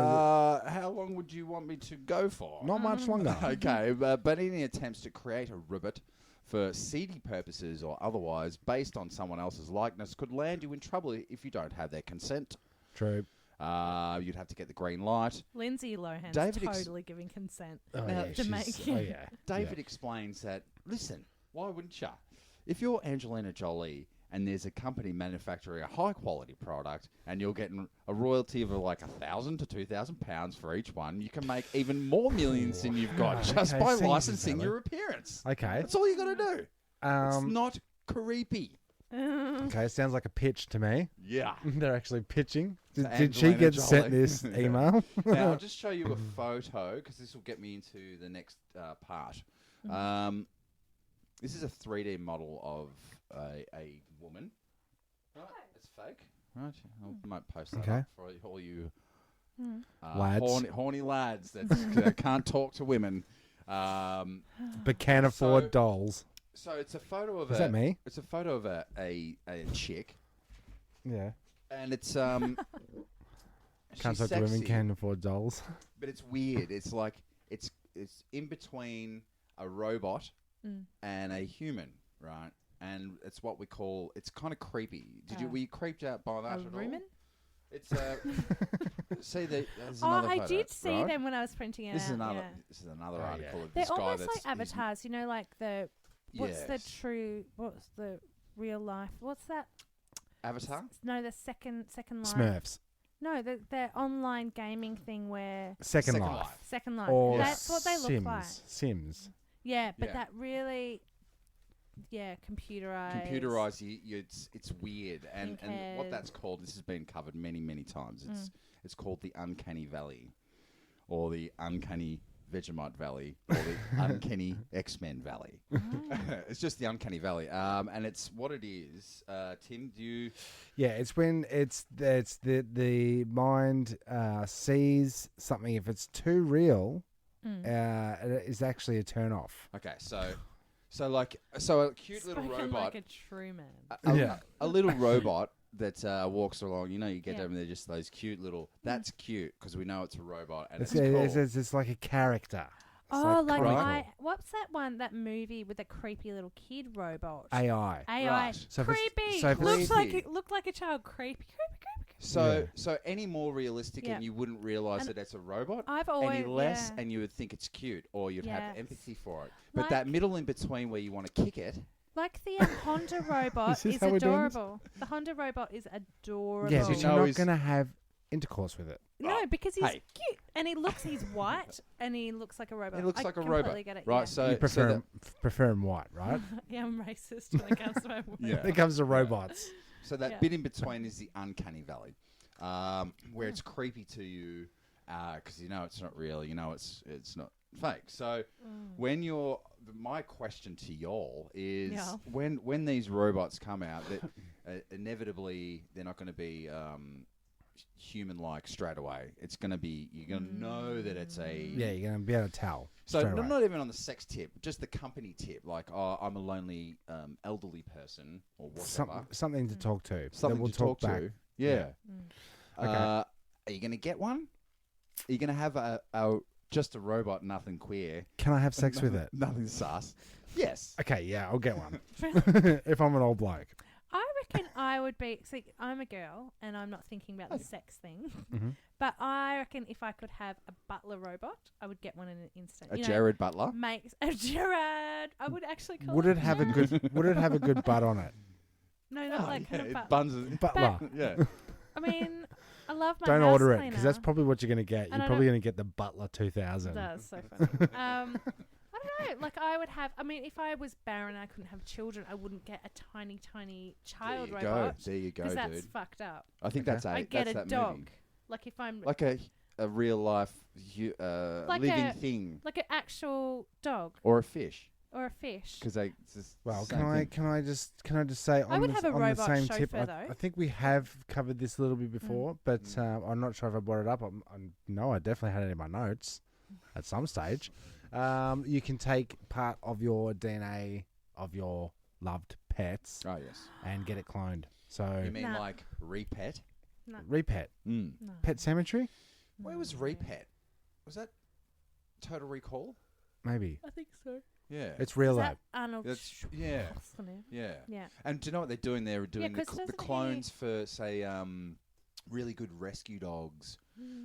is How long would you want me to go for? it not much longer? Okay, but any attempts to create a ribbit for seedy purposes or otherwise based on someone else's likeness could land you in trouble if you don't have their consent. True. You'd have to get the green light. Lindsay Lohan's David ex- totally giving consent. Oh, Now, yeah, to make she's- it. oh yeah. David explains that, listen, why wouldn't you? If you're Angelina Jolie and there's a company manufacturing a high-quality product and you're getting a royalty of like £1,000 to £2,000 for each one, you can make even more millions than you've got just Okay, by thank you, licensing fella. your appearance. Okay. That's all you got to do. It's Um, not creepy. okay, sounds like a pitch to me. Yeah. They're actually pitching. To Did she Angelina get sent Jolie. this Yeah. email? Now, I'll just show you a photo because this will get me into the next part. This is a 3D model of a woman. Right, it's fake. Right, I might post that Okay. up for all you Lads. horny lads that can't talk to women. But can't afford So- dolls. So it's a photo of Is that me? It's a photo of a chick, Yeah. and it's Can't she's talk to women, sexy, can afford dolls. but it's weird. It's like it's in between a robot and a human, right? And it's what we call. It's kind of creepy. Were you creeped out by that A at rumen? all? It's see there's Oh, another I photo, did see right? them when I was printing it This out. is another. Yeah. This is another Oh, article yeah. of They're this guy almost that's like avatars, you know, like the what's the real life? What's that? Avatar? No, the second line. Smurfs. No, the online gaming thing where Second, Second Life. Life. Second Life. Or That's what they Sims. look like. Sims. Yeah, but Yeah. that really, computerized. Computerized, it's weird, and what Think that's called. This has been covered many times. It's called the Uncanny Valley, or the Uncanny Vegemite Valley, or the Uncanny X-Men Valley. It's just the Uncanny Valley, and it's what it is. Tim, do you? Yeah, it's when it's the mind sees something. If it's too real, it is actually a turn off. Okay, so a cute little Spoken robot, like a true man. Yeah. a little robot that walks along. You know, you get Yeah. them. They're just those cute little. That's cute because we know it's a robot, and It's, it's cool. it's like a character. It's Oh, like comical. what's that movie with the creepy little kid robot? AI. AI. Right. So if it's- Creepy. so if it's- Looked like a child. Creepy. So any more realistic, Yeah. and you wouldn't realize And that it's a robot. I've Any always less, yeah. and you would think it's cute, or you'd have Yes. empathy for it. But Like- that middle in between where you want to kick it, Like the Honda robot Is this is how we're doing this? adorable. The Honda robot is adorable. Yeah, Does but he you're know not he's- going to have intercourse with it. No, because he's Hey. cute and he's white and he looks like a robot. It looks I like a completely robot, get it, right? yeah. So You prefer so him, prefer him white, right? Yeah, I'm racist when it comes to my word. Yeah. When it comes to robots. So that Yeah. bit in between is the uncanny valley, where it's creepy to you because you know it's not real, you know it's not fake. So when my question to y'all is Yeah. when these robots come out, that inevitably they're not going to be human-like straight away. It's going to be, you're going to know that it's a... Yeah, you're going to be able to tell. So straight away. not even on the sex tip, just the company tip. Like, oh, I'm a lonely elderly person or whatever. Something to talk to. Something that we'll to talk back. to. Yeah. Okay. Are you going to get one? Are you going to have a just a robot, nothing queer? Can I have sex with it? Nothing sus. Yes. Okay, yeah, I'll get one. If I'm an old bloke. I reckon I would be. See, I'm a girl, and I'm not thinking about the sex thing. But I reckon if I could have a butler robot, I would get one in an instant. A Jared Butler? Makes a Gerard. I would actually call Would it it have a Gerard. good? Would it have a good butt on it? No, not like kind of it butler. buns Butler. yeah. I mean, I love my Don't house order it cleaner. because that's probably what you're going to get. And You're I probably don't- going to get the Butler 2000. That's so funny. I don't know. Like I would have. I mean, if I was barren, and I couldn't have children. I wouldn't get a tiny child There you robot. go. There you go, Because that's dude. fucked up. I think that's I get that's a that dog. movie. Like if I'm Like a real life Like living a- thing like an actual dog or a fish or a fish. because they just Well, same can I just say I on would the, have a on the robot same tip? chauffeur, I though. think we have covered this a little bit before, but I'm not sure if I brought it up. No, I definitely had it in my notes at some stage. You can take part of your DNA of your loved pets Oh yes. and get it cloned. So You mean Nah. like repet? repet, Mm. No. pet cemetery, Where was repet? Was that Total Recall? maybe I think so. Yeah. it's real Is though. that Arnold That's yeah. Schwarzenegger? Yeah. Yeah. And do you know what they're doing? They're doing 'cause the doesn't he- clones for say really good rescue dogs,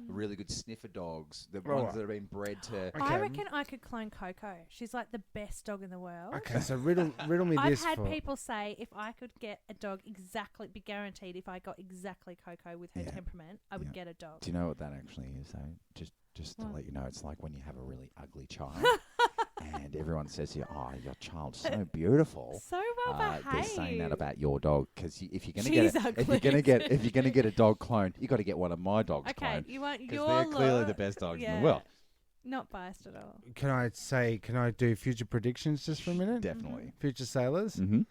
really good sniffer dogs, the Oh, ones that have been bred to. Okay. I reckon I could clone Coco. She's like the best dog in the world. Okay, so riddle me I've this. had for, people say if I could get a dog exactly, be guaranteed if I got exactly Coco with her Yeah. temperament, I would Yeah. get a dog. Do you know what that actually is? Though? Just to What? let you know, it's like when you have a really ugly child, and everyone says to you, "Oh, your child's so beautiful." So well behaved. They're saying that about your dog because if you're gonna She's get ugly. if you're gonna get a dog cloned, you got to get one of my dogs Okay, cloned you want because your they're clearly lot. the best dogs in Yeah. the world. Not biased at all. Can I do future predictions just for a minute? Definitely. Future sailors, Mm-hmm.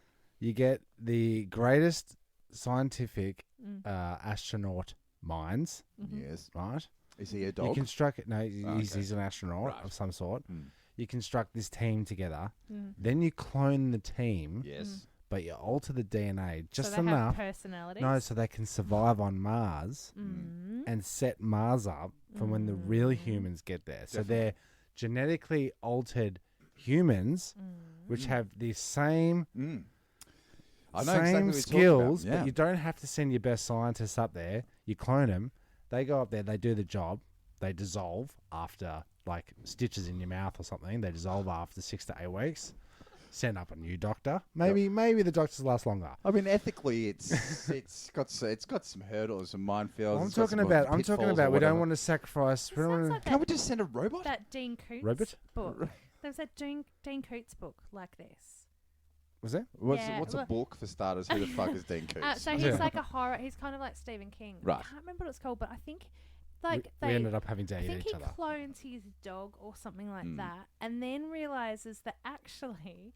you get the greatest scientific Mm. astronaut minds, Yes. right? Is he a You dog? construct it. No, Oh, he's, okay. he's an astronaut Right. of some sort. Mm. You construct this team together. Mm. Then you clone the team, Yes. but you alter the DNA just so they enough. have personalities. No, so they can survive on Mars Mm. and set Mars up for when the real humans get there. So they're genetically altered humans, which have the same Mm. I know same exactly what you're talking about. skills, Yeah. but you don't have to send your best scientists up there. You clone them. They go up there. They do the job. They dissolve after like stitches in your mouth or something. They dissolve after 6 to 8 weeks. Send up a new doctor. Maybe the doctors last longer. I mean, ethically, it's got some hurdles, some minefields. I'm it's got talking some about. pitfalls or We whatever. don't want to sacrifice. We don't Sounds want like Can't we just send a robot? that Dean Coots Robot? book. There was that Dean Coots book like this. Was it? What's Yeah, a well- book for starters? Who the fuck is Dean Coots? So he's like a horror. He's kind of like Stephen King. Right. I can't remember what it's called, but I think We, like we they. ended up having to I eat think each he other. clones his dog or something like Mm. that, and then realizes that actually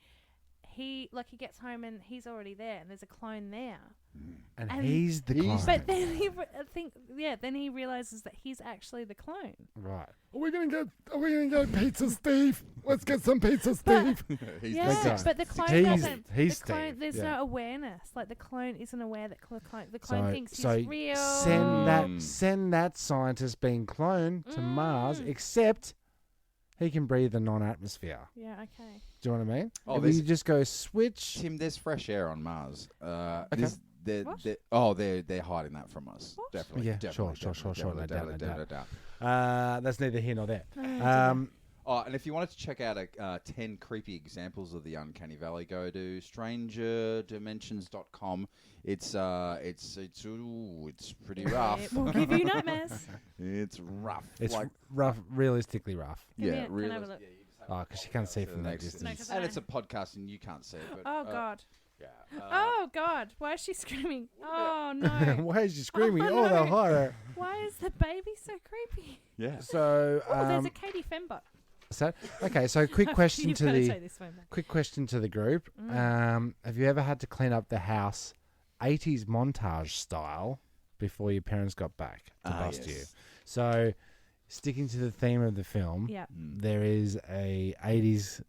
he gets home and he's already there, and there's a clone there. And and he's the he's- clone. But then then he realizes that he's actually the clone. Right. Are we gonna get pizza, Steve? Let's get some pizza, But- Steve. He's Yeah, guy. but the clone He's- doesn't. he's the clone, Steve, there's yeah. no awareness. Like the clone isn't aware that the clone thinks so he's real. send that scientist being cloned to Mars, except he can breathe the non-atmosphere. Yeah. Okay. Do you know what I mean? Oh, if there's- you just go switch. Tim, there's fresh air on Mars. Okay. They're hiding that from us. What? Definitely. Yeah, definitely, sure. definitely, No doubt, no definitely, doubt. doubt. That's neither here nor there. Oh, and if you wanted to check out 10 creepy examples of the Uncanny Valley, go to strangerdimensions.com. It's pretty rough. It will give you nightmares. It's rough. It's like rough, realistically rough. yeah, Can I really. have a look? Oh, because you can't see from that Next- distance. No, 'cause and I- it's a podcast and you can't see it. But, Oh God. Yeah. Oh God. Why is she screaming? Oh no. Why is she screaming? Oh, Oh, the no. horror! Why is the baby so creepy? Yeah. So, Oh, there's a Katie Fembot. okay. So, quick question You've to gotta the say this one, mate. quick question to the group. Have you ever had to clean up the house, 80s montage style, before your parents got back to bust you. Yes. So, sticking to the theme of the film, Yeah. there is a 80s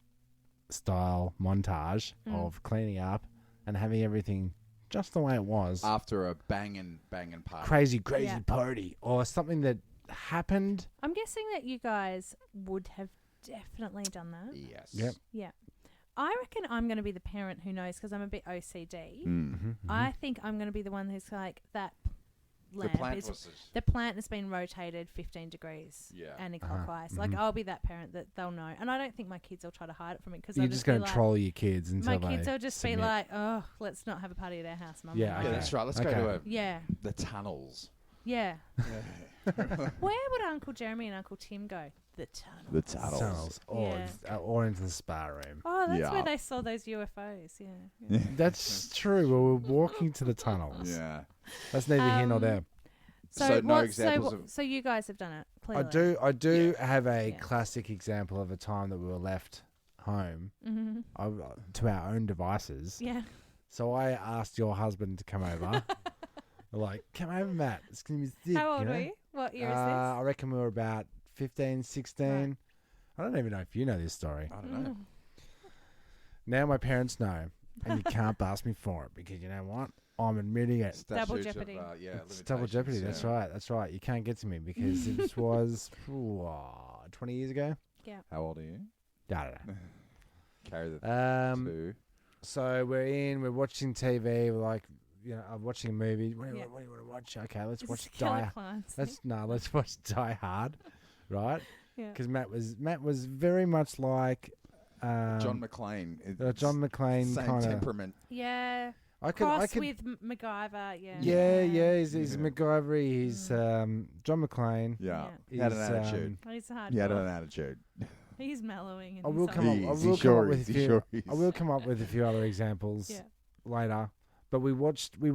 style montage of cleaning up and having everything just the way it was. After a banging party. Crazy Yeah. party. Or something that happened. I'm guessing that you guys would have definitely done that. Yes. Yep. Yeah. I reckon I'm going to be the parent who knows because I'm a bit OCD. Mm. I think I'm going to be the one who's like, that The lamp plant is... was The plant has been rotated 15 degrees anti-clockwise. Like, I'll be that parent that they'll know. And I don't think my kids will try to hide it from me because You're they'll just be going to like, troll your kids until my kids they will just be submit. like, oh, let's not have a party at our house, Mum. Yeah, Yeah, okay. that's right. Let's go Okay. to Yeah. the tunnels. Yeah. Where would Uncle Jeremy and Uncle Tim go? The tunnel. The tunnels. Tunnels. Or into the spa room. Oh, that's Yeah. where they saw those UFOs. Yeah. That's true. We were walking to the tunnels. Yeah. That's neither here nor there. So no examples of... So you guys have done it. Clearly. I do have a Yeah. classic example of a time that we were left home Mm-hmm. to our own devices. Yeah. So I asked your husband to come over. Like, come over, Matt. It's going to be sick. How old you know? were you? What year is I reckon we were about 15, 16. Right. I don't even know if you know this story. I this? don't know. Now my parents know, and you can't bust me for it because you know what? I'm admitting it. Double Statutes of, jeopardy. It's double jeopardy. That's right. That's right. You can't get to me because this was 20 years ago. How old are you? I don't know. Carry the two. So we're watching TV. We're like, you know, I'm watching a movie. What do you want to watch? Okay, let's Is watch this Killer Die. Klein's Let's watch Die Hard, right? Yeah. Because Matt was very much like John McClane. John McClane Same kind of. temperament. Yeah. I Cross could. with MacGyver. Yeah. Yeah. He's Yeah. MacGyver. He's John McClane. Yeah. He's, He had an attitude. He's a hard He had boy. an attitude. He's mellowing. And I will he's come up. on- I He will come sure up with is, a he few. sure is. I will come up with a few other examples Yeah. later. But we watched Die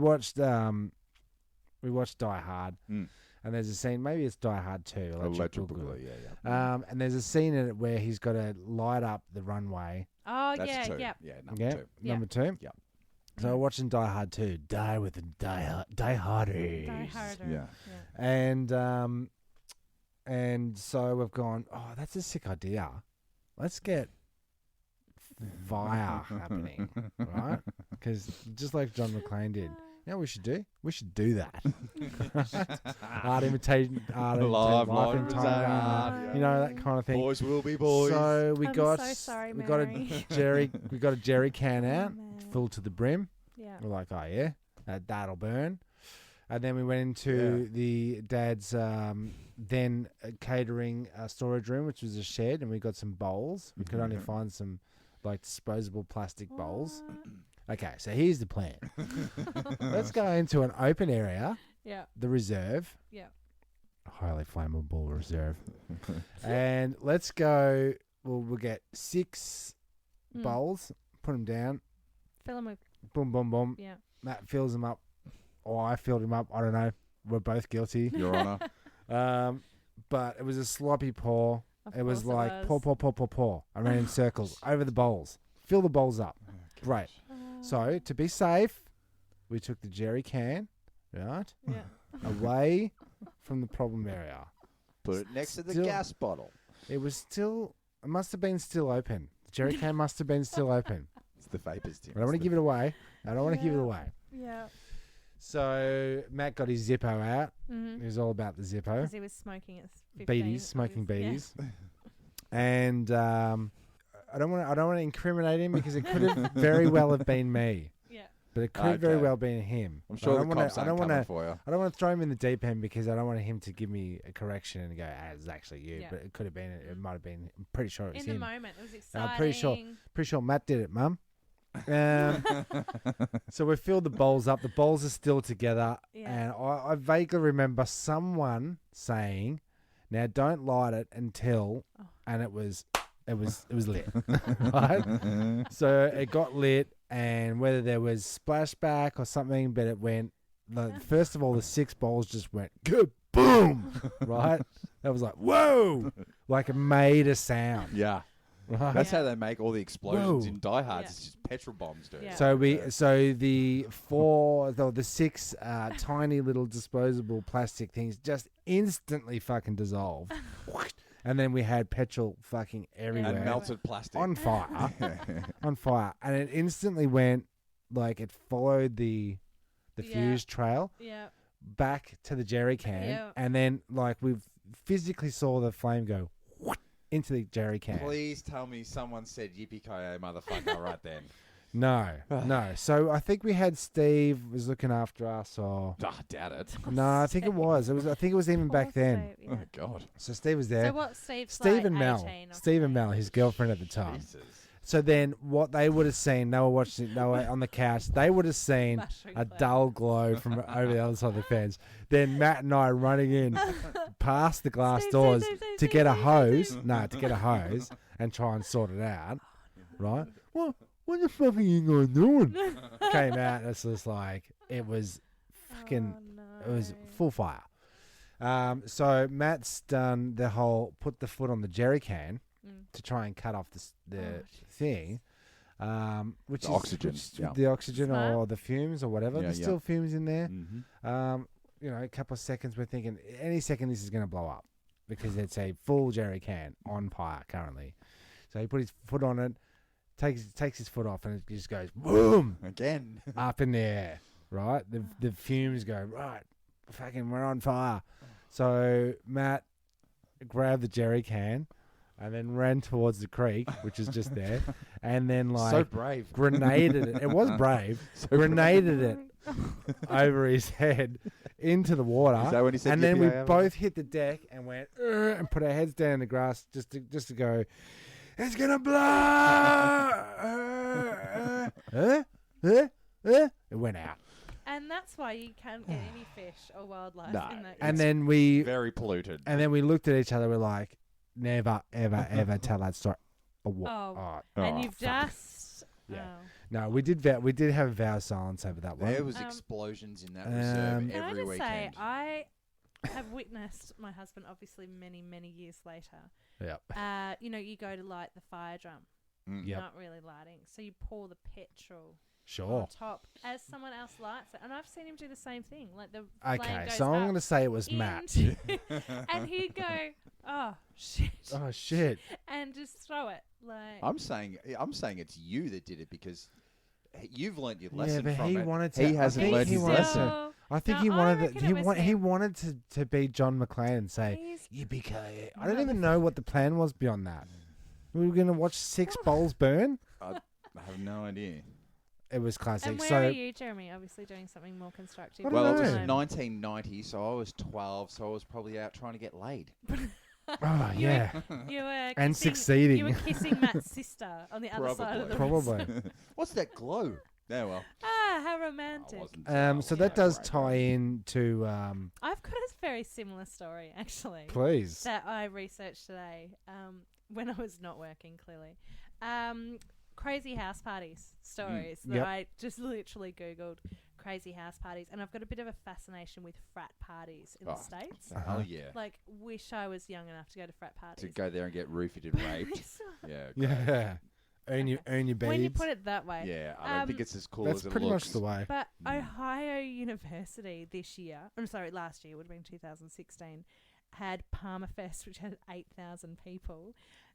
Hard, Mm. and there's a scene. Maybe it's Die Hard 2. Electric Boogaloo. Boogaloo, yeah. And there's a scene in it where he's got to light up the runway. Oh, That's yeah, two. yeah. Yeah, number Yeah, two. Yeah. number 2. Yeah. So we're watching Die Hard 2. Die with the Die Harders. Die harder. Yeah. And so we've gone, oh, that's a sick idea. Let's get fire happening, right? Because just like John McClane did. You know what we should do? We should do that. art imitating Live life in imitation time. art, You know, that kind of thing. Boys will be boys. So we I'm got so sorry, we got a Mary. jerry can out, man. full to the brim. Yeah. We're like, oh yeah, that'll burn. And then we went into the dad's then catering storage room, which was a shed, and we got some bowls. We could only find some like disposable plastic bowls. Okay, so here's the plan. Let's go into an open area, Yeah. the reserve. Yeah. Highly flammable reserve. And let's go, we'll get 6 bowls, put them down, Fill him with. boom, boom, boom. Yeah. Matt fills them up, or I filled him up, I don't know. We're both guilty. Your Honour. But it was a sloppy pour. Of It was course like was. pour. I ran in circles over the bowls. Fill the bowls up. Great. So, to be safe, we took the jerry can, right, Yeah. away from the problem area. Put it next to the Still- gas bottle. It must have been still open. The jerry can must have been still open. It's the vapors, Tim. I don't want to give it away. I don't want to give it away. Yeah. So, Matt got his Zippo out. Mm-hmm. It was all about the Zippo. Because he was smoking at 15. Beaties, smoking obviously. beaties. And I don't want to incriminate him because it could have very well have been me, Yeah. but it could have very Okay. well been him. I'm But sure I the don't wanna- cops I aren't don't coming want to. for you. I don't want to throw him in the deep end because I don't want him to give me a correction and go, it's actually you. Yeah. But it could have been. It might have been. I'm pretty sure it was In the him. moment, it was exciting. I'm pretty sure Matt did it, Mum. So we filled the bowls up. The bowls are still together, Yeah. and I vaguely remember someone saying, "Now don't light it until," and it was lit, right? So it got lit, and whether there was splashback or something, but it went. First of all, the 6 bowls just went kaboom, right? That was like whoa, like it made a sound. Yeah. Right. That's Yeah. how they make all the explosions Whoa. in Die Hard. Yeah. It's just petrol bombs, dude. Yeah. So the six tiny little disposable plastic things just instantly fucking dissolve, and then we had petrol fucking everywhere And melted plastic. on fire, on fire, and it instantly went like it followed the Yeah. fuse trail Yeah. back to the jerry can, Yeah. and then like we physically saw the flame go into the jerry can. Please tell me someone said yippee-ki-yay, motherfucker, right then. No, no. So I think we had Steve was looking after us, or I doubt it. no, I think it was. I think it was even back Poor then. Steve, yeah. Oh, God. So Steve was there. So what? Steve's Steve like and Mel. 18 or Steve and something. Mel, his girlfriend at the time. Jesus. So then what they would have seen, they were watching, they were on the couch, they would have seen Mushroom a cloud. dull glow from over the other side of the fence. Then Matt and I running in past the glass Steve, doors Steve, Steve, to Steve, get a Steve, hose. Steve. No, to get a hose and try and sort it out. Right? What the fuck are you guys doing? Came out and it's just like, it was fucking, Oh, it was no. full fire. So Matt's done the whole, put the foot on the jerry can Mm. to try and cut off the Oh, thing, which The is oxygen, which- yeah. the oxygen Smart. or the fumes or whatever. Yeah, There's yeah. still fumes in there. Mm-hmm. You know, a couple of seconds. We're thinking any second this is going to blow up because it's a full jerry can on fire currently. So he put his foot on it, takes his foot off, and it just goes boom Again. up in the air. Right, the fumes go right. Fucking, we're on fire. So Matt grabbed the jerry can and then ran towards the creek, which is just there, and then like So brave. grenaded it. It was brave. So Grenaded it over his head into the water, Is that when he said and then we yippee-ki-yay? both hit the deck and went and put our heads down in the grass just to go. It's gonna blow. It went out, And that's why you can't get any fish or wildlife No, in that. and then we Very polluted. looked at each other. We're like, never, ever, ever tell that story. Oh. And you've fuck. just. Yeah. Oh. No, we did have a vow of silence over that one. There was Um, explosions in that reserve Can I every just weekend. say, I have witnessed my husband, obviously, many, many years later. Yep. You know, you go to light the fire drum. Mm. Yep. Not really lighting. So you pour the petrol Sure. on top as someone else lights it. And I've seen him do the same thing. Like the Okay, flame goes so I'm up going to say it was Matt. into- and he'd go, oh, shit. Oh shit! And just throw it. Like, I'm saying it's you that did it because you've learnt your lesson but from he it. wanted to. He I hasn't think learned he his wanted lesson. to- I think No, he I wanted reckon to, it was he him. wanted to be John McClane and say, he's "Yippee-ki-yay!" I don't even know what the plan was beyond that. We were going to watch 6 bowls burn. I have no idea. It was classic. And where So are you, Jeremy? Obviously doing something more constructive. I don't Well, it know. was Time. 1990, so I was 12, so I was probably out trying to get laid. oh yeah, You were and kissing- succeeding. You were kissing Matt's sister on the other side of the room. Probably. What's that glow? Yeah, well, Ah, how I romantic. wasn't. So that does great. tie into I've got a very similar story, actually, please. that I researched today when I was not working, clearly. Crazy house parties stories that Yep. I just literally Googled crazy house parties. And I've got a bit of a fascination with frat parties in Oh. the States. Hell yeah. Like, wish I was young enough to go to frat To parties. go there and get roofied and raped. Yeah. great. Yeah, earn your When you beads. put it that way. Yeah, I don't think Um, it's as cool That's as it pretty looks. much the way. But Ohio University this year, I'm sorry, last year, would have been 2016, had Palmerfest, which had 8,000 people.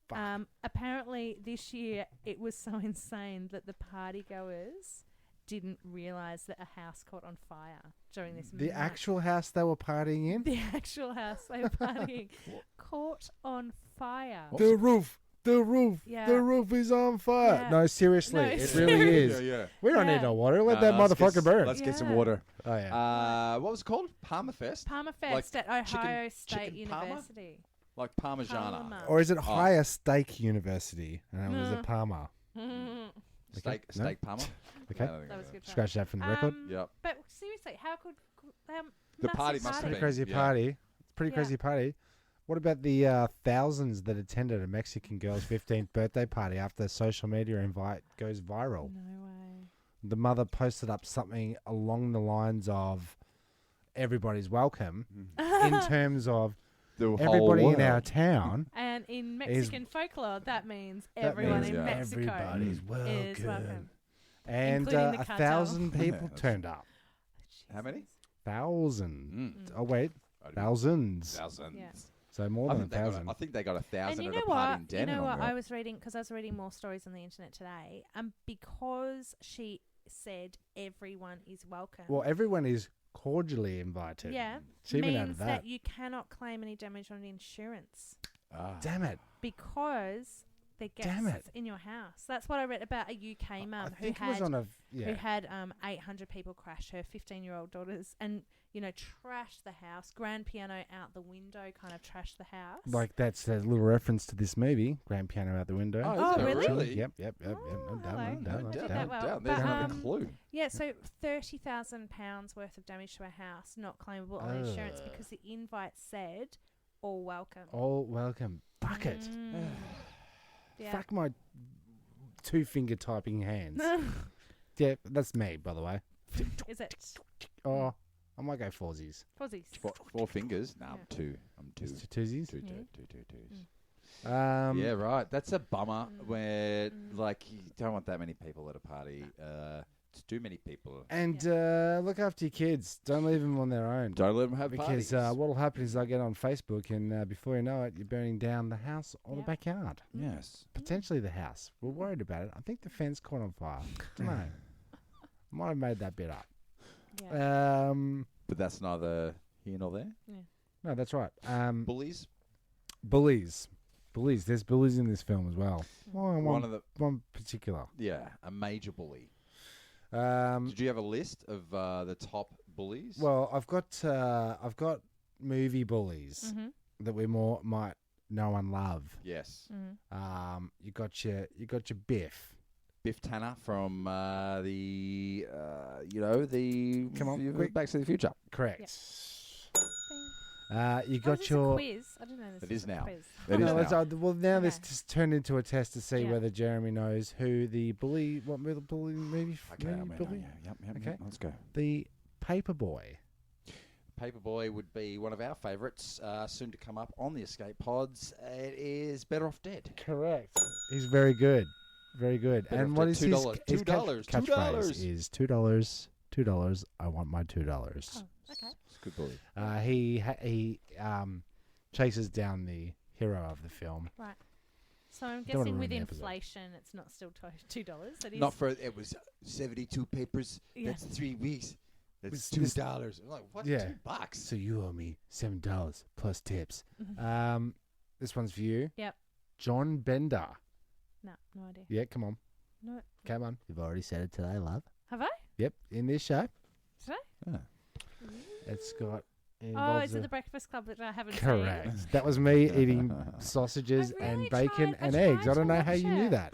Fuck. Apparently, this year, it was so insane that the partygoers didn't realise that a house caught on fire during this The mad- actual house they were partying in. The actual house they were partying caught on fire. The roof. Yeah. The roof is on fire. Yeah. No, seriously, No, it really is. Yeah. We don't Yeah. need no water. Let No, that let's motherfucker get, burn. Let's get some Yeah. water. Oh yeah. What was it called? Palmerfest? Palmerfest at Ohio State chicken Parma? University. Like Parmigiana. Palmer. Or is it Higher Stake University? And it was No. a Palmer. Steak No? Palmer? Okay. I don't think That was so. good. fun. Scratch that from the record. Yep. But seriously, how could The party must have Pretty been. crazy yeah. party. It's a pretty Yeah. crazy party. What about the thousands that attended a Mexican girl's 15th birthday party after social media invite goes viral? No way. The mother posted up something along the lines of everybody's welcome in terms of the everybody whole in our world. town. And in Mexican folklore, that means everyone in Mexico everybody's is welcome. welcome. And Including the cartel. 1,000 people Yeah, turned up. How many? 1,000. Oh wait, thousands. Thousands. Yeah. So more I than think, they got, 1,000. I think they got 1,000 And you at know a party what? in Denver. You know what? I was reading because I was reading more stories on the internet today, and because she said everyone is welcome. Well, everyone is cordially invited. yeah, She even means added that. that. You cannot claim any damage on insurance Damn it. because they're Damn guests it. in your house. That's what I read about a UK I mum who think it was had on a who had 800 people crash her 15-year-old daughters and trashed the house, grand piano out the window, kind of trashed the house. like that's a little reference to this movie, Grand Piano Out the Window. Oh, is it really? Yep. No Oh, doubt, hello. no doubt, I did no that doubt. well. They But, don't have a clue. yeah, so £30,000 worth of damage to a house not claimable on insurance because the invite said all welcome. All welcome. Bucket. Mm. Yeah. Fuck my 2-finger typing hands. Yeah, that's me, by the way. Is it Oh, I might go foursies. fuzzies? Four fingers? No, Yeah. I'm two. I'm two. Just twosies. Two Yeah. twos. Yeah, Right. That's a bummer where, like, you don't want that many people at a party. It's too many people. And look after your kids. Don't leave them on their own. Don't let them have Because parties. what will happen is they'll get on Facebook and before you know it, you're burning down the house or the Yeah. backyard. Yes. Potentially the house. We're worried about it. I think the fence caught on fire. Don't know. Might have made that bit up. Yeah. But that's neither here nor there. No, that's right. Bullies. Bullies. There's bullies in this film as well. One of the One particular. a major bully. Um, Did you have a list of the top bullies? well, I've got movie bullies Mm-hmm. that we might know and love. yes. Mm. You got your Biff. Biff Tanner from the Come on, quick. Back to the Future. Correct. You Oh, got this is your. a quiz. I didn't know this It was is a now. quiz. It is No, now. it's, well, now this Okay. just turned into a test to see Yeah. whether Jeremy knows who the bully. What bully movie? Okay, movie bully? Yep, Okay. let's go. The Paperboy. Paperboy would be one of our favourites, soon to come up on the Escape Pods. It is Better Off Dead. Correct. He's very good. Very good. Better and off what dead. is $2. his $2. catchphrase is $2. $2. I want my $2. Oh, okay. It's a good bully. He chases down the hero of the film. Right. So I'm Don't wanna guessing ruin with the episode. inflation, it's not still $2. That is. Not for it was 72 papers. Yeah. That's 3 weeks. That's This- $2. I'm like, what? Yeah. $2? So you owe me $7 plus tips. Mhm. This one's for you. Yep. John Bender. No idea. Yeah, come on. No. Come on. You've already said it today, love. Have I? Yep, in this show. Did I? It's got. Oh, involves is it a- the Breakfast Club that I haven't seen? Correct. That was me eating sausages I really and bacon tried- I and eggs. tried I don't to know how watch you knew it. that.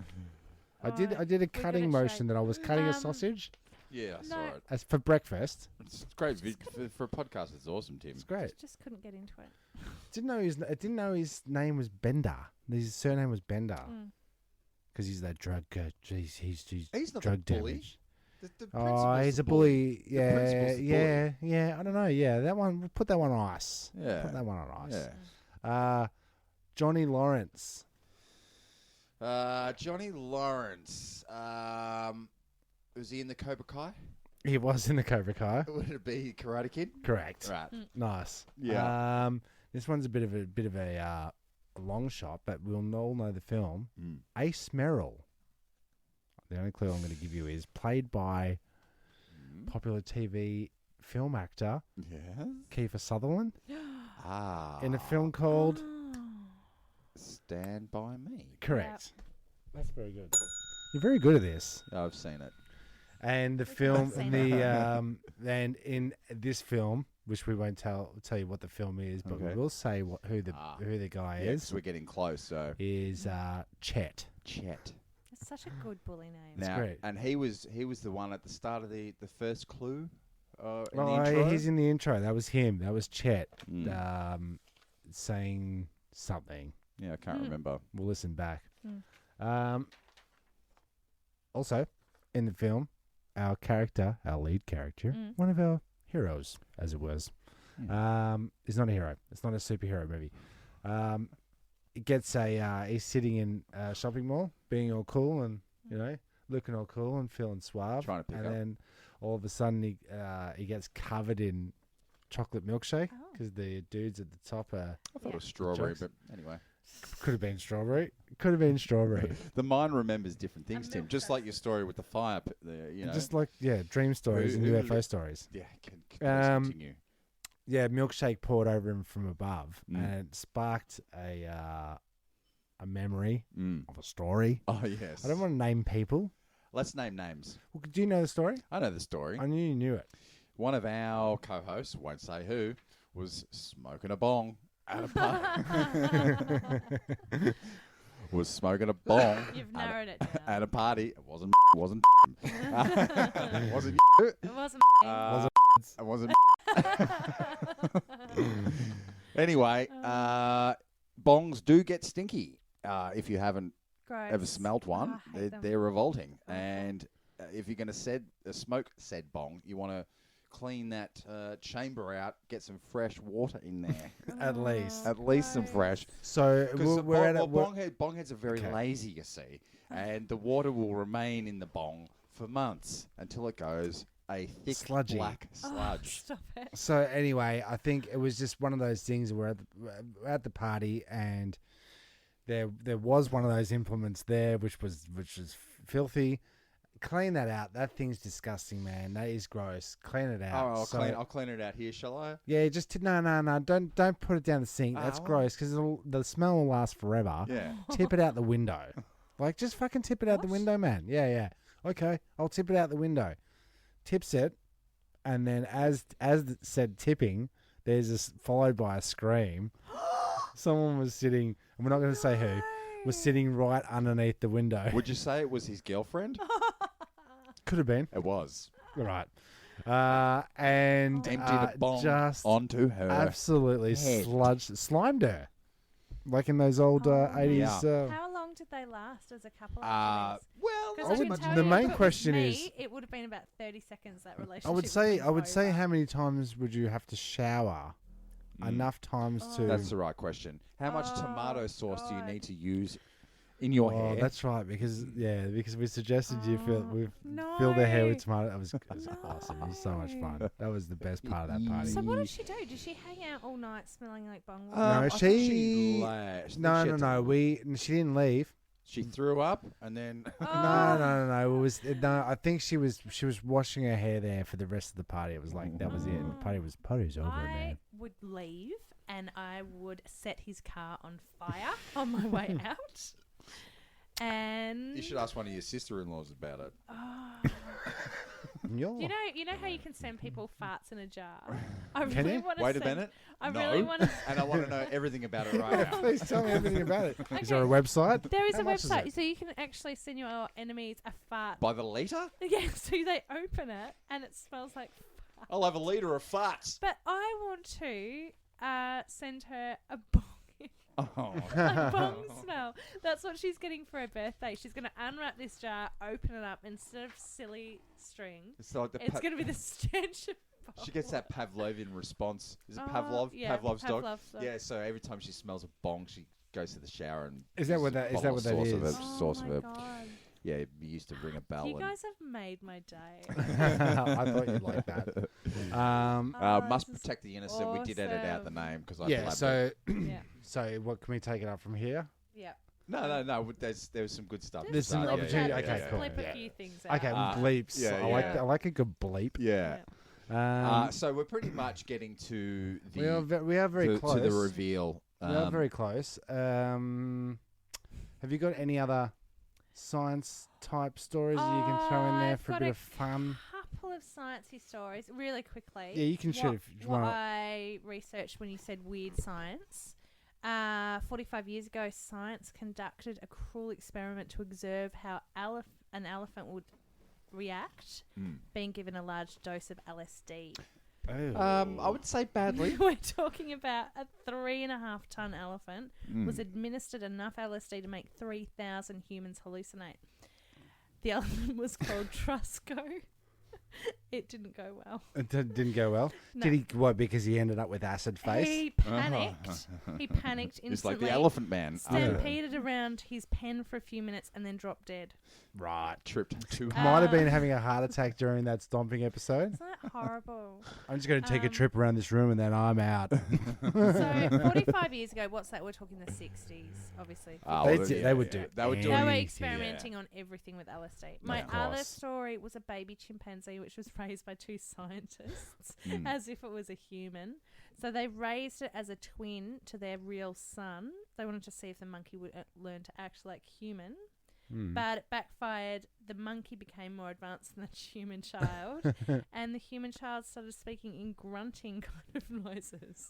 I did a We're cutting gonna motion try- that I was cutting a Um, sausage Yeah, I saw No. it. as for breakfast. It's great. For a podcast, it's awesome, Tim. It's great. Just couldn't get into it. I didn't know his name was Bender. His surname was Bender Mm. because he's that drug. He's He's not drug the bully. damage. The Oh, principal's he's the a bully. The Yeah, principal's the yeah. I don't know. Yeah, that one. We'll put that one on ice. Yeah. Put that one on ice. Yeah. Johnny Lawrence. Johnny Lawrence. Was he in the Cobra Kai? He was in the Cobra Kai. Would it be Karate Kid? Correct. Right. Nice. Yeah. This one's a bit of a long shot, but we'll all know the film. Mm. Ace Merrill. The only clue I'm going to give you is played by popular TV film actor Yes. Kiefer Sutherland in a film Oh. called. Stand By Me. Correct. That's very good. You're very good at this. I've seen it. And the We film, could've seen and in this film, which we won't tell you what the film is, but we Okay. will say who the guy Yeah, is. 'cause we're getting close. So Is Chet. Chet. It's such a good bully name. Now, great. and he was the one at the start of the first clue. In the Oh, intro. he's in the intro. That was him. That was Chet Mm. saying something. Yeah, I can't remember. We'll listen back. Mm. Also, in the film, our lead character, Mm. one of our heroes, as it was, It's not a hero. It's not a superhero movie. It gets he's sitting in a shopping mall, being all cool and looking all cool and feeling suave. Trying to pick and up. then all of a sudden he gets covered in chocolate milkshake Oh. because the dudes at the top I thought it was strawberry, jokes. but anyway. could have been strawberry. Could have been strawberry. The mind remembers different things, A Tim. milk Just like your story with the fire, Just like dream stories and Who- UFO stories. Yeah, can Um, continue. Yeah, milkshake poured over him from above, Mm. and it sparked a memory Mm. of a story. Oh, yes. I don't want to name people. Let's name names. Well, do you know the story? I know the story. I knew you knew it. One of our co-hosts, won't say who, was smoking a bong at a party. Was smoking a bong You've narrowed it down. at a party. It wasn't. It wasn't. It wasn't. It wasn't. Anyway, bongs do get stinky. If you haven't Gross. ever smelt one, Oh, I hate them. they're revolting. Awful. And if you're going to smoke said bong, you want to clean that chamber out, get some fresh water in there. At least. At least some fresh. So Because we're at a bongheads are very Okay. lazy, you see, and the water will remain in the bong for months until it goes a thick Sludgy. black Oh, sludge. stop it. So anyway, I think it was just one of those things where we're at the party and there was one of those implements there which was filthy. Clean that out. That thing's disgusting, man. That is gross. Clean it out. Oh, I'll clean it out here, shall I? Yeah, just no. Don't put it down the sink. That's Oh. gross because the smell will last forever. Yeah. Tip it out the window. Like, just fucking tip it out the What? window, man. Yeah. Okay, I'll tip it out the window. Tips it, and then as it said tipping, there's this followed by a scream. Someone was sitting, and we're not going to say who, was sitting right underneath the window. Would you say it was his girlfriend? Could have been. It was. Right. And Emptied a bong just onto her. absolutely head. slimed her. Like in those old Oh my 80s. How long did they last as a couple? Well, Because I I would- can tell the you, main if it was question me, is- it would have been about 30 seconds. That relationship. I would say, how many times would you have to shower? Mm. Enough times to. That's the right question. How much Oh, tomato sauce do you God. need to use in your Oh, hair? that's right. Because we suggested you Oh, fill their hair with no. tomato. That was awesome. It was so much fun. That was the best part of that party. So what did she do? Did she hang out all night smelling like bung? No, I think she- lashed. No. She She didn't leave. She threw up and then. Oh. No. It was no. I think she was washing her hair there for the rest of the party. It was like that was it. The party's over, I man. would leave and I would set his car on fire on my way out. And You should ask one of your sister-in-laws about it. Oh. You're- You know how you can send people farts in a jar? I Can really you? want to Wait a minute. I No. really want to. And I want to know everything about it right now. Please tell me everything about it. Is there a Okay. website? There is How a much is website, it? so you can actually send your enemies a fart. By the litre? Yeah, so they open it and it smells like fart. I'll have a litre of farts. But I want to send her a bong. Oh. Like bong smell. That's what she's getting for her birthday. She's going to unwrap this jar, open it up, instead of silly string, It's like the it's going to be the stench of bong. She gets that Pavlovian response. Is it Oh, Pavlov? yeah, Pavlov's dog? Pavlov's dog. Yeah, so every time she smells a bong, she goes to the shower and... Is that uses what a that- is bottle that of what that sauce of is? it- Oh sauce of my it. God. Yeah, you used to ring a bell. You and, guys have made my day. I thought you'd like that. Oh, must this is protect the innocent. We did edit out the awesome. name because I Yeah. blabbed So, it. Yeah. so what can we take it up from here? Yeah. No. There's some good stuff. There's some Yeah, opportunity. yeah, Okay, yeah, cool. Blip yeah. a few things out. Okay, Uh, bleeps. yeah, I like a good bleep. Yeah. Um, So we're pretty much getting to the we are very to close. the reveal. We are very close. Have you got any other science type stories that you can throw in there I've for a got bit of fun? Couple of sciencey stories, really quickly. Yeah, you can shoot what, if you what want. I researched when you said weird science. 45 years ago, science conducted a cruel experiment to observe how an elephant would react being given a large dose of LSD. I would say badly. We're talking about a 3.5 ton elephant was administered enough LSD to make 3,000 humans hallucinate. The elephant was called Trusco. It didn't go well. It didn't go well. No. Did he? What? Because he ended up with acid face. He panicked. He panicked instantly. It's like the Elephant Man. Stampeded around his pen for a few minutes and then dropped dead. Right. Tripped too hard. Might have been having a heart attack during that stomping episode. Isn't that horrible? I'm just going to take a trip around this room and then I'm out. So 45 years ago, what's that? We're talking the 60s, obviously. They would do. They were They doing. were experimenting on everything with LSD. My Of other course. story was a baby chimpanzee which was raised by two scientists as if it was a human. So they raised it as a twin to their real son. They wanted to see if the monkey would learn to act like human. But it backfired. The monkey became more advanced than the human child, and the human child started speaking in grunting kind of noises.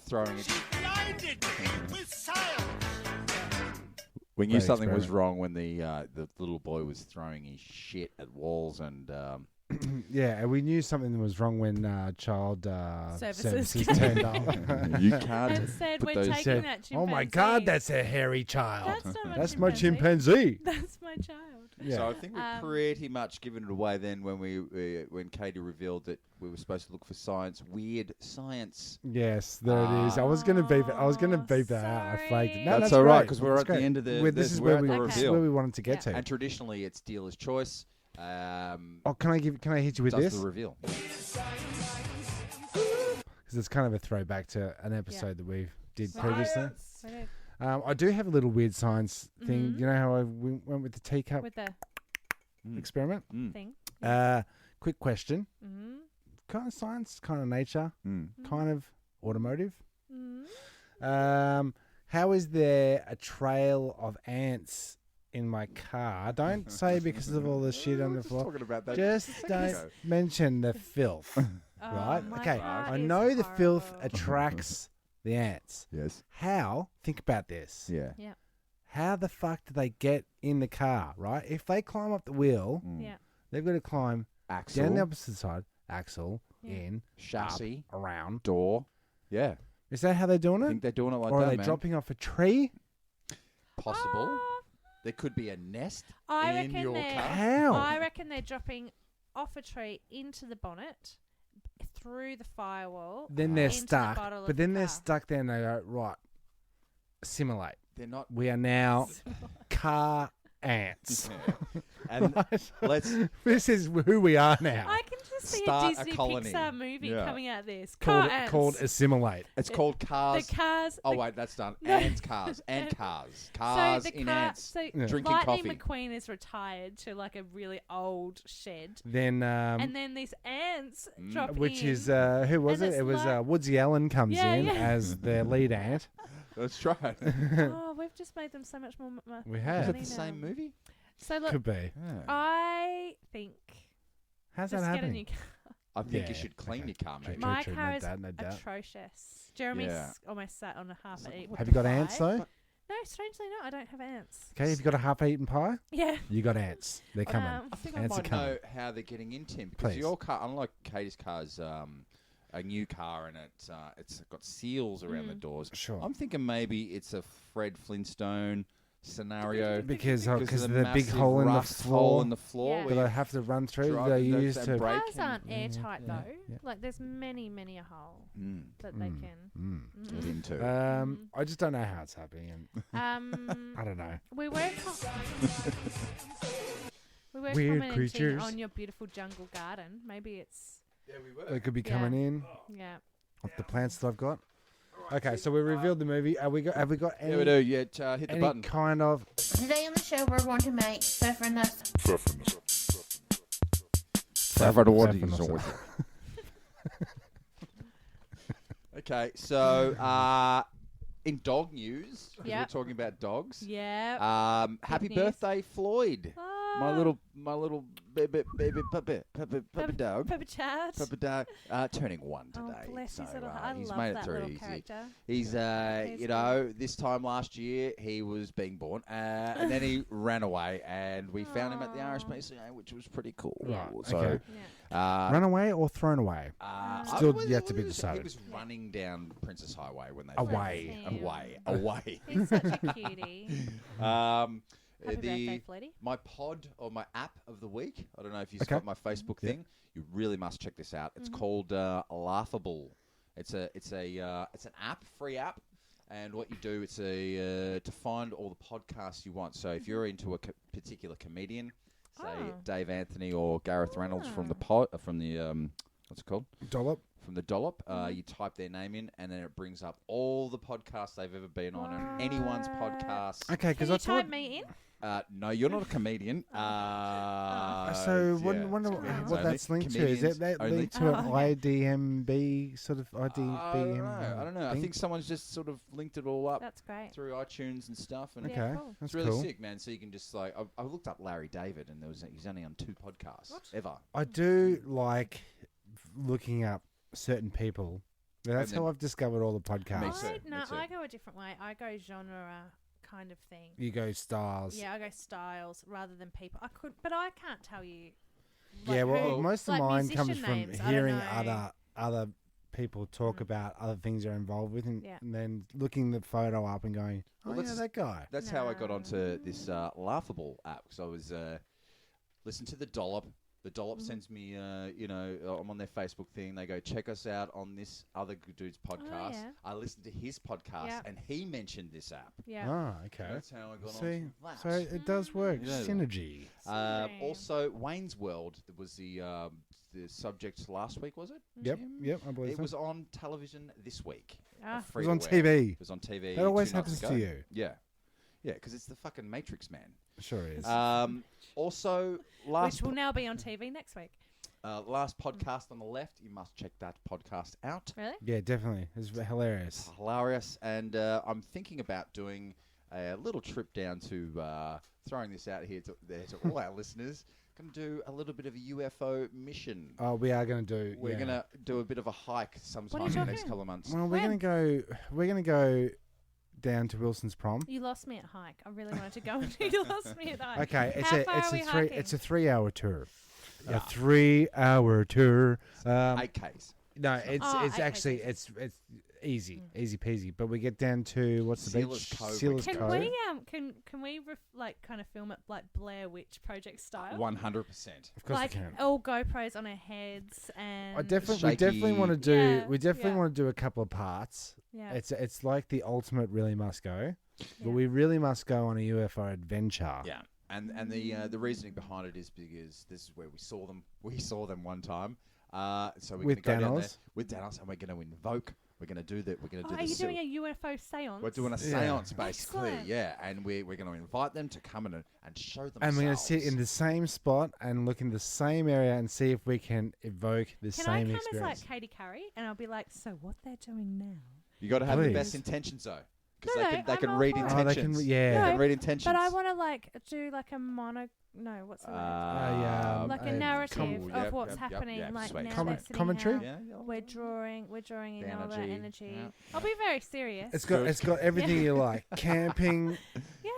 Throwing. Blinded me with silence. We knew Great something was experiment. wrong when the little boy was throwing his shit at walls and. Yeah, and we knew something was wrong when child Services turned up. You can't And said, put we're those. taking Said, that chimpanzee. oh my God, that's a hairy child. That's not my That's chimpanzee. my chimpanzee. That's my child. Yeah. So I think we've pretty much given it away then when when Katie revealed that we were supposed to look for weird science. Yes, there it is. I was going to beep it. I was going to Oh, beep that out. I flagged it. No, sorry. That's all right great. because we're That's at the great. end of the. This is we're where at we the Okay. this is reveal. where we wanted to get Yeah. to. And traditionally, it's dealer's choice. Oh, can I hit you with Does this? the reveal? Because it's kind of a throwback to an episode that we did previously. We did. I do have a little weird science thing. Mhm. You know how I went with the teacup With the experiment? thing. Quick question. Mm-hmm. Kind of science, kind of nature, Mm-hmm. kind of automotive. Mm-hmm. How is there a trail of ants in my car? Don't say because of all the shit on the floor. Talking about that. Just don't mention the filth. Right? Oh, my Okay. car I is know the filth horrible. attracts the ants. Yes. How? Think about this. Yeah. Yeah. How the fuck do they get in the car, right? If they climb up the wheel, Yeah. they've got to climb Axle. down the opposite side, axle, Yeah. in, Chassis. up, around. Door. Yeah. Is that how they're doing I it? think they're doing it like Or that, are they man. dropping off a tree? Possible. There could be a nest I in reckon your they're. car. How? I reckon they're dropping off a tree into the bonnet, through the firewall. Then they're into the stuck. bottom of But the then they're car. stuck there and they go, right, assimilate. They're not. We are now car ants. And Right? let's This is who we are now. I can just see Start a a Disney colony. Pixar movie Yeah. coming out of this. called, Car ants. called assimilate. It's called cars. The cars. Oh the, wait, that's done. No. Ant cars. Ant And- cars. Cars so the in car, ants. So Drinking Lightning coffee. McQueen is retired to like a really old shed, Then, and then these ants drop which in. is, who was and it? it's It was like- Woodsy Allen comes Yeah, in yeah. as their lead ant. That's right. Oh, we've just made them so much more. We Is have. it money the same now. movie? So look, Could be. I think How's just that get a happening? new car. I think Yeah, you should clean okay. your car, True, maybe. My true, car no is doubt, no doubt. atrocious. Jeremy's Yeah. almost sat on a half-eaten. Have you got ants, pie. though? No, strangely not. I don't have ants. Okay, have you got a half-eaten pie? Yeah. You got ants. They're coming. I think Ants I are might coming. know how they're getting in, Tim. Because Please. your car, unlike Katie's car's a new car and it's got seals around the doors. Sure. I'm thinking maybe it's a Fred Flintstone scenario. Because of the big massive hole in the rust floor hole in the floor. Yeah. where that I you have to run through. drive They those use that to. break. Cars aren't airtight yeah, though. yeah. Like there's many a hole Mm, that they can. get into. I just don't know how it's happening. And I don't know. We were we were Weird commenting creatures. on your beautiful jungle garden. Maybe it's They could be Yeah. coming in yeah. off the plants that I've got. Okay, so we revealed the movie. Have we got any, Yeah, we do. Yeah, hit the any button. kind of Today on the show, we're going to make pfeffernuss. Okay, so in dog news, 'cause Yep. we're talking about dogs. Yeah. Happy news. birthday, Floyd. Oh, My little baby puppy dog. Pepper Chad. Puppy dog, turning 1 Oh, today. bless so his little heart. I he's love made it that through. little character. He's He's you know, this time last year he was being born, and then he ran away, and we found him at the Aw. RSPCA, which was pretty cool. Yeah. So, Okay. Yeah. run away or thrown away? Still I- yet to be He decided. was running down Princess Highway when they Away. Bless him. away. He's such a cutie. Happy birthday, Fletty. My pod or my app of the week. I don't know if you've Okay. got my Facebook thing. You really must check this out. It's called Laughable. It's an app, free app, and what you do, it's to find all the podcasts you want. So if you're into a particular comedian, say Dave Anthony or Gareth Reynolds from the what's it called? Dollop. From the Dollop, you type their name in, and then it brings up all the podcasts they've ever been on, and anyone's podcast. Okay, Can because you I thought. type me in? No, you're not a comedian. So wonder comedians what only. that's linked to. Is Comedians that only. linked to an IDMB sort of IDBM? I don't know. I thing? think someone's just sort of linked it all up That's great. through iTunes and stuff, and Okay, Yeah, cool. that's it's really cool. sick, man. So you can just like I looked up Larry David, and he's only on 2 podcasts ever. I do like looking up certain people. That's then- how I've discovered all the podcasts. too. No, Me too. I go a different way. I go genre kind of thing. You go styles. Yeah, I go styles rather than people. But I can't tell you. Yeah, well, who, most of like mine comes musician from names, I don't hearing know. other people talk about other things they're involved with, and, Yeah. and then looking the photo up and going, "Oh Well, yeah, that's- that guy." That's how I got No. onto this Laughable app, because I was listening to the Dollop. The Dollop sends me, I'm on their Facebook thing. They go, check us out on this other dude's podcast. yeah. I listened to his podcast, Yeah. and he mentioned this app. Yeah. Oh, okay. That's how I got See, onto that. so it does work. Yeah. Synergy. Same. Also, Wayne's World was the subject last week, was it? Yep, Jim? yep. I believe It so. was on television this week. Ah. It was on TV. It was on TV. That always 2 nights happens ago. to you. Yeah. Yeah, because it's the fucking Matrix, man. Sure is. Also, Which last will now be on TV next week. last podcast on the left, you must check that podcast out. Really? Yeah, definitely. It's hilarious. Hilarious. And I'm thinking about doing a little trip down to, throwing this out here to all our listeners. Going to do a little bit of a UFO mission. Oh, we are going to do. We're yeah. going to do a bit of a hike sometime you in the talking? next couple of months. Well, we're When? going to go. We're going to go down to Wilson's prom. You lost me at hike. I really wanted to go and you lost me at hike. Okay, How far are we hiking? It's a 3-hour tour. Yeah. A 3-hour tour. 8Ks. No, it's Oh, it's okay, actually okay. it's easy peasy. But we get down to what's the Sealer's beach? Cove. Sealer's Can Cove. we can we kind of film it like Blair Witch Project style? 100%. Of course Like we can. all GoPros on our heads and We definitely Shaky. want to do. Yeah, we definitely yeah. want to do a couple of parts. yeah. It's like the ultimate really must go, Yeah. but we really must go on a UFO adventure. Yeah. And the reasoning behind it is because this is where we saw them. We saw them one time. So we're With going to go down there Danos. with Danos, and we're going to invoke. We're going to do that. We're going to do are the you seal. doing a UFO seance? We're doing a Yeah. seance, basically. Excellent. Yeah, and we're going to invite them to come in and show themselves. And we're going to sit in the same spot and look in the same area and see if we can evoke the Can I same come experience. as like Katie Curry and I'll be like, so what they're doing now? You got to have the Please. best intentions, though, because No, they I'm can all read for it. Oh, intentions. they can, yeah. They No, can read intentions. But I want to like do like a what's the word? Like a narrative of what's happening. Like sweet. now Comment- they're sitting commentary? out, Yeah, we're drawing in The all that energy, energy. yeah. I'll be very serious. It's got everything you like. Camping. yeah.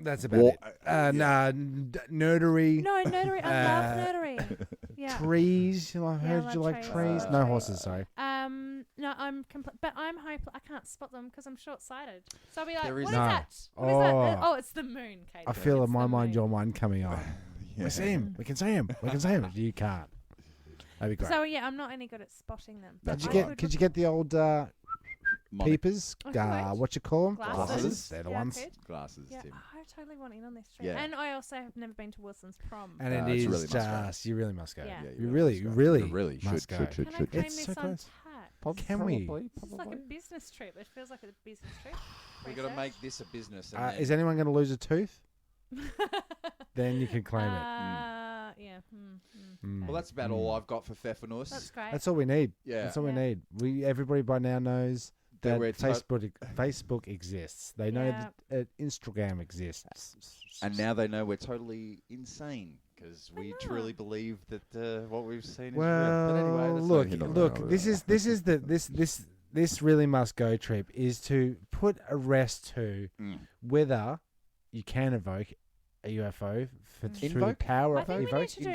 That's about War- it. Nerdery. No, nerdery. I love nerdery. Yeah. Trees. I I heard love you like trees. trees. I No love horses, sorry. No, but I'm I can't spot them because I'm short-sighted. So I'll be like, There what is- is No. that? What is that? Oh. Oh, it's the moon, Kate. I feel It's in my the mind moon. your mind coming on. Yeah. We see him. We can see him. We can see him. You can't. That'd be great. So yeah, I'm not any good at spotting them. but That's Could you I right. could you get the old Mono- peepers? I could. What you call them? Glasses. They're the Yeah, I ones. could. glasses, Yeah, Tim. I totally want in on this trip. Yeah. And I also have never been to Wilson's prom. And No, it it's is really must go. just you really must go. Yeah. Yeah, You really, must go. really, You really must go. should. Can I claim It's this so on close. tax? Can we? This is like a business trip. It feels like a business trip. We're going to make this a business. And then Is anyone going to lose a tooth? Then you can claim it. Yeah. Mm. well, that's about all I've got for Pfeffernuss. That's great. That's all we need. Yeah. That's all we Yeah. need. Everybody by now knows that we're Facebook exists. They know Yeah. that Instagram exists. And now they know we're totally insane because we know. truly believe that what we've seen is Well, real. But anyway, that's not here nor look. there. This really must go trip is to put a rest to whether you can evoke a UFO through the Invoke? power I of think we need evoke. to do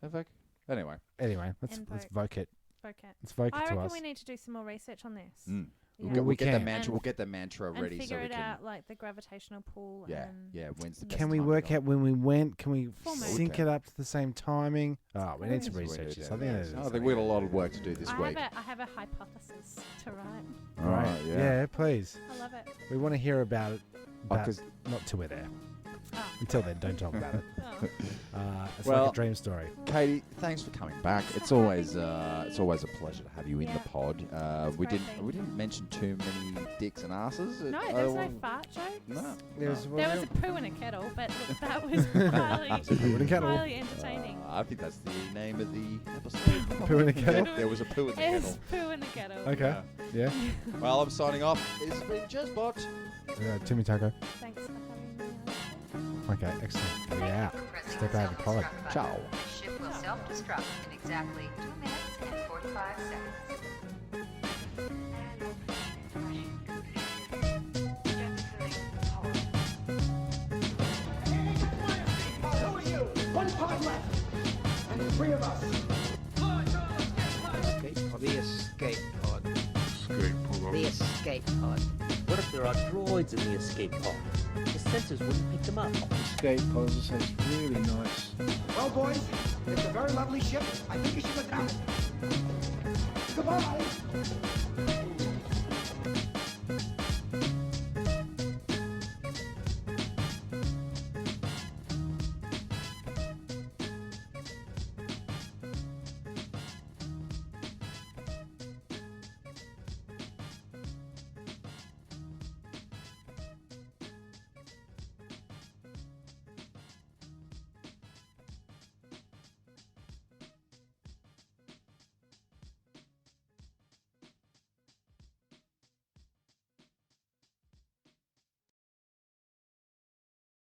Invoke. Anyway. Anyway, let's Invoke. voke it. Okay. Let's voke I it to reckon us. we need to do some more research on this. Mm. Yeah. We'll get the can. mantra. And- We'll get the mantra And ready so figure we it can. out, like the gravitational pull. Yeah, and yeah. When's the best Can we time to work go? out when we went? Can we 4 months. sync Okay. it up to the same timing? Oh, we need to Yes. research this. I think, I think we got a lot of work to do this week. I have a hypothesis to write. All right, Right. yeah. Yeah, please. I love it. We want to hear about it. But 'cause- not till we're there. Oh. Until then, don't talk about it. Oh. It's Well- like a dream story. Katie, thanks for coming back. It's always a pleasure to have you in the Yeah. pod. It's We great didn't being mention too many dicks and asses. No, there was no fart jokes. No. There was, There was a poo in a kettle, but look, that was highly, poo in a kettle. highly entertaining. I think that's the name of the episode. Poo in a kettle? There was a poo in the There's kettle. poo in the kettle. Okay. Yeah. Well, I'm signing off. It's been Jezbot. Timmy Taco. Thanks for having me. Okay, excellent. We out. Step out of the pod. Ciao. Ship will self-destruct in exactly 2 minutes and 45 seconds. The escape pod. The escape pod. What if there are droids in the escape pod? The sensors wouldn't pick them up. Escape pod, as I say, it's really nice. Well, boys, it's a very lovely ship. I think you should go down. Goodbye.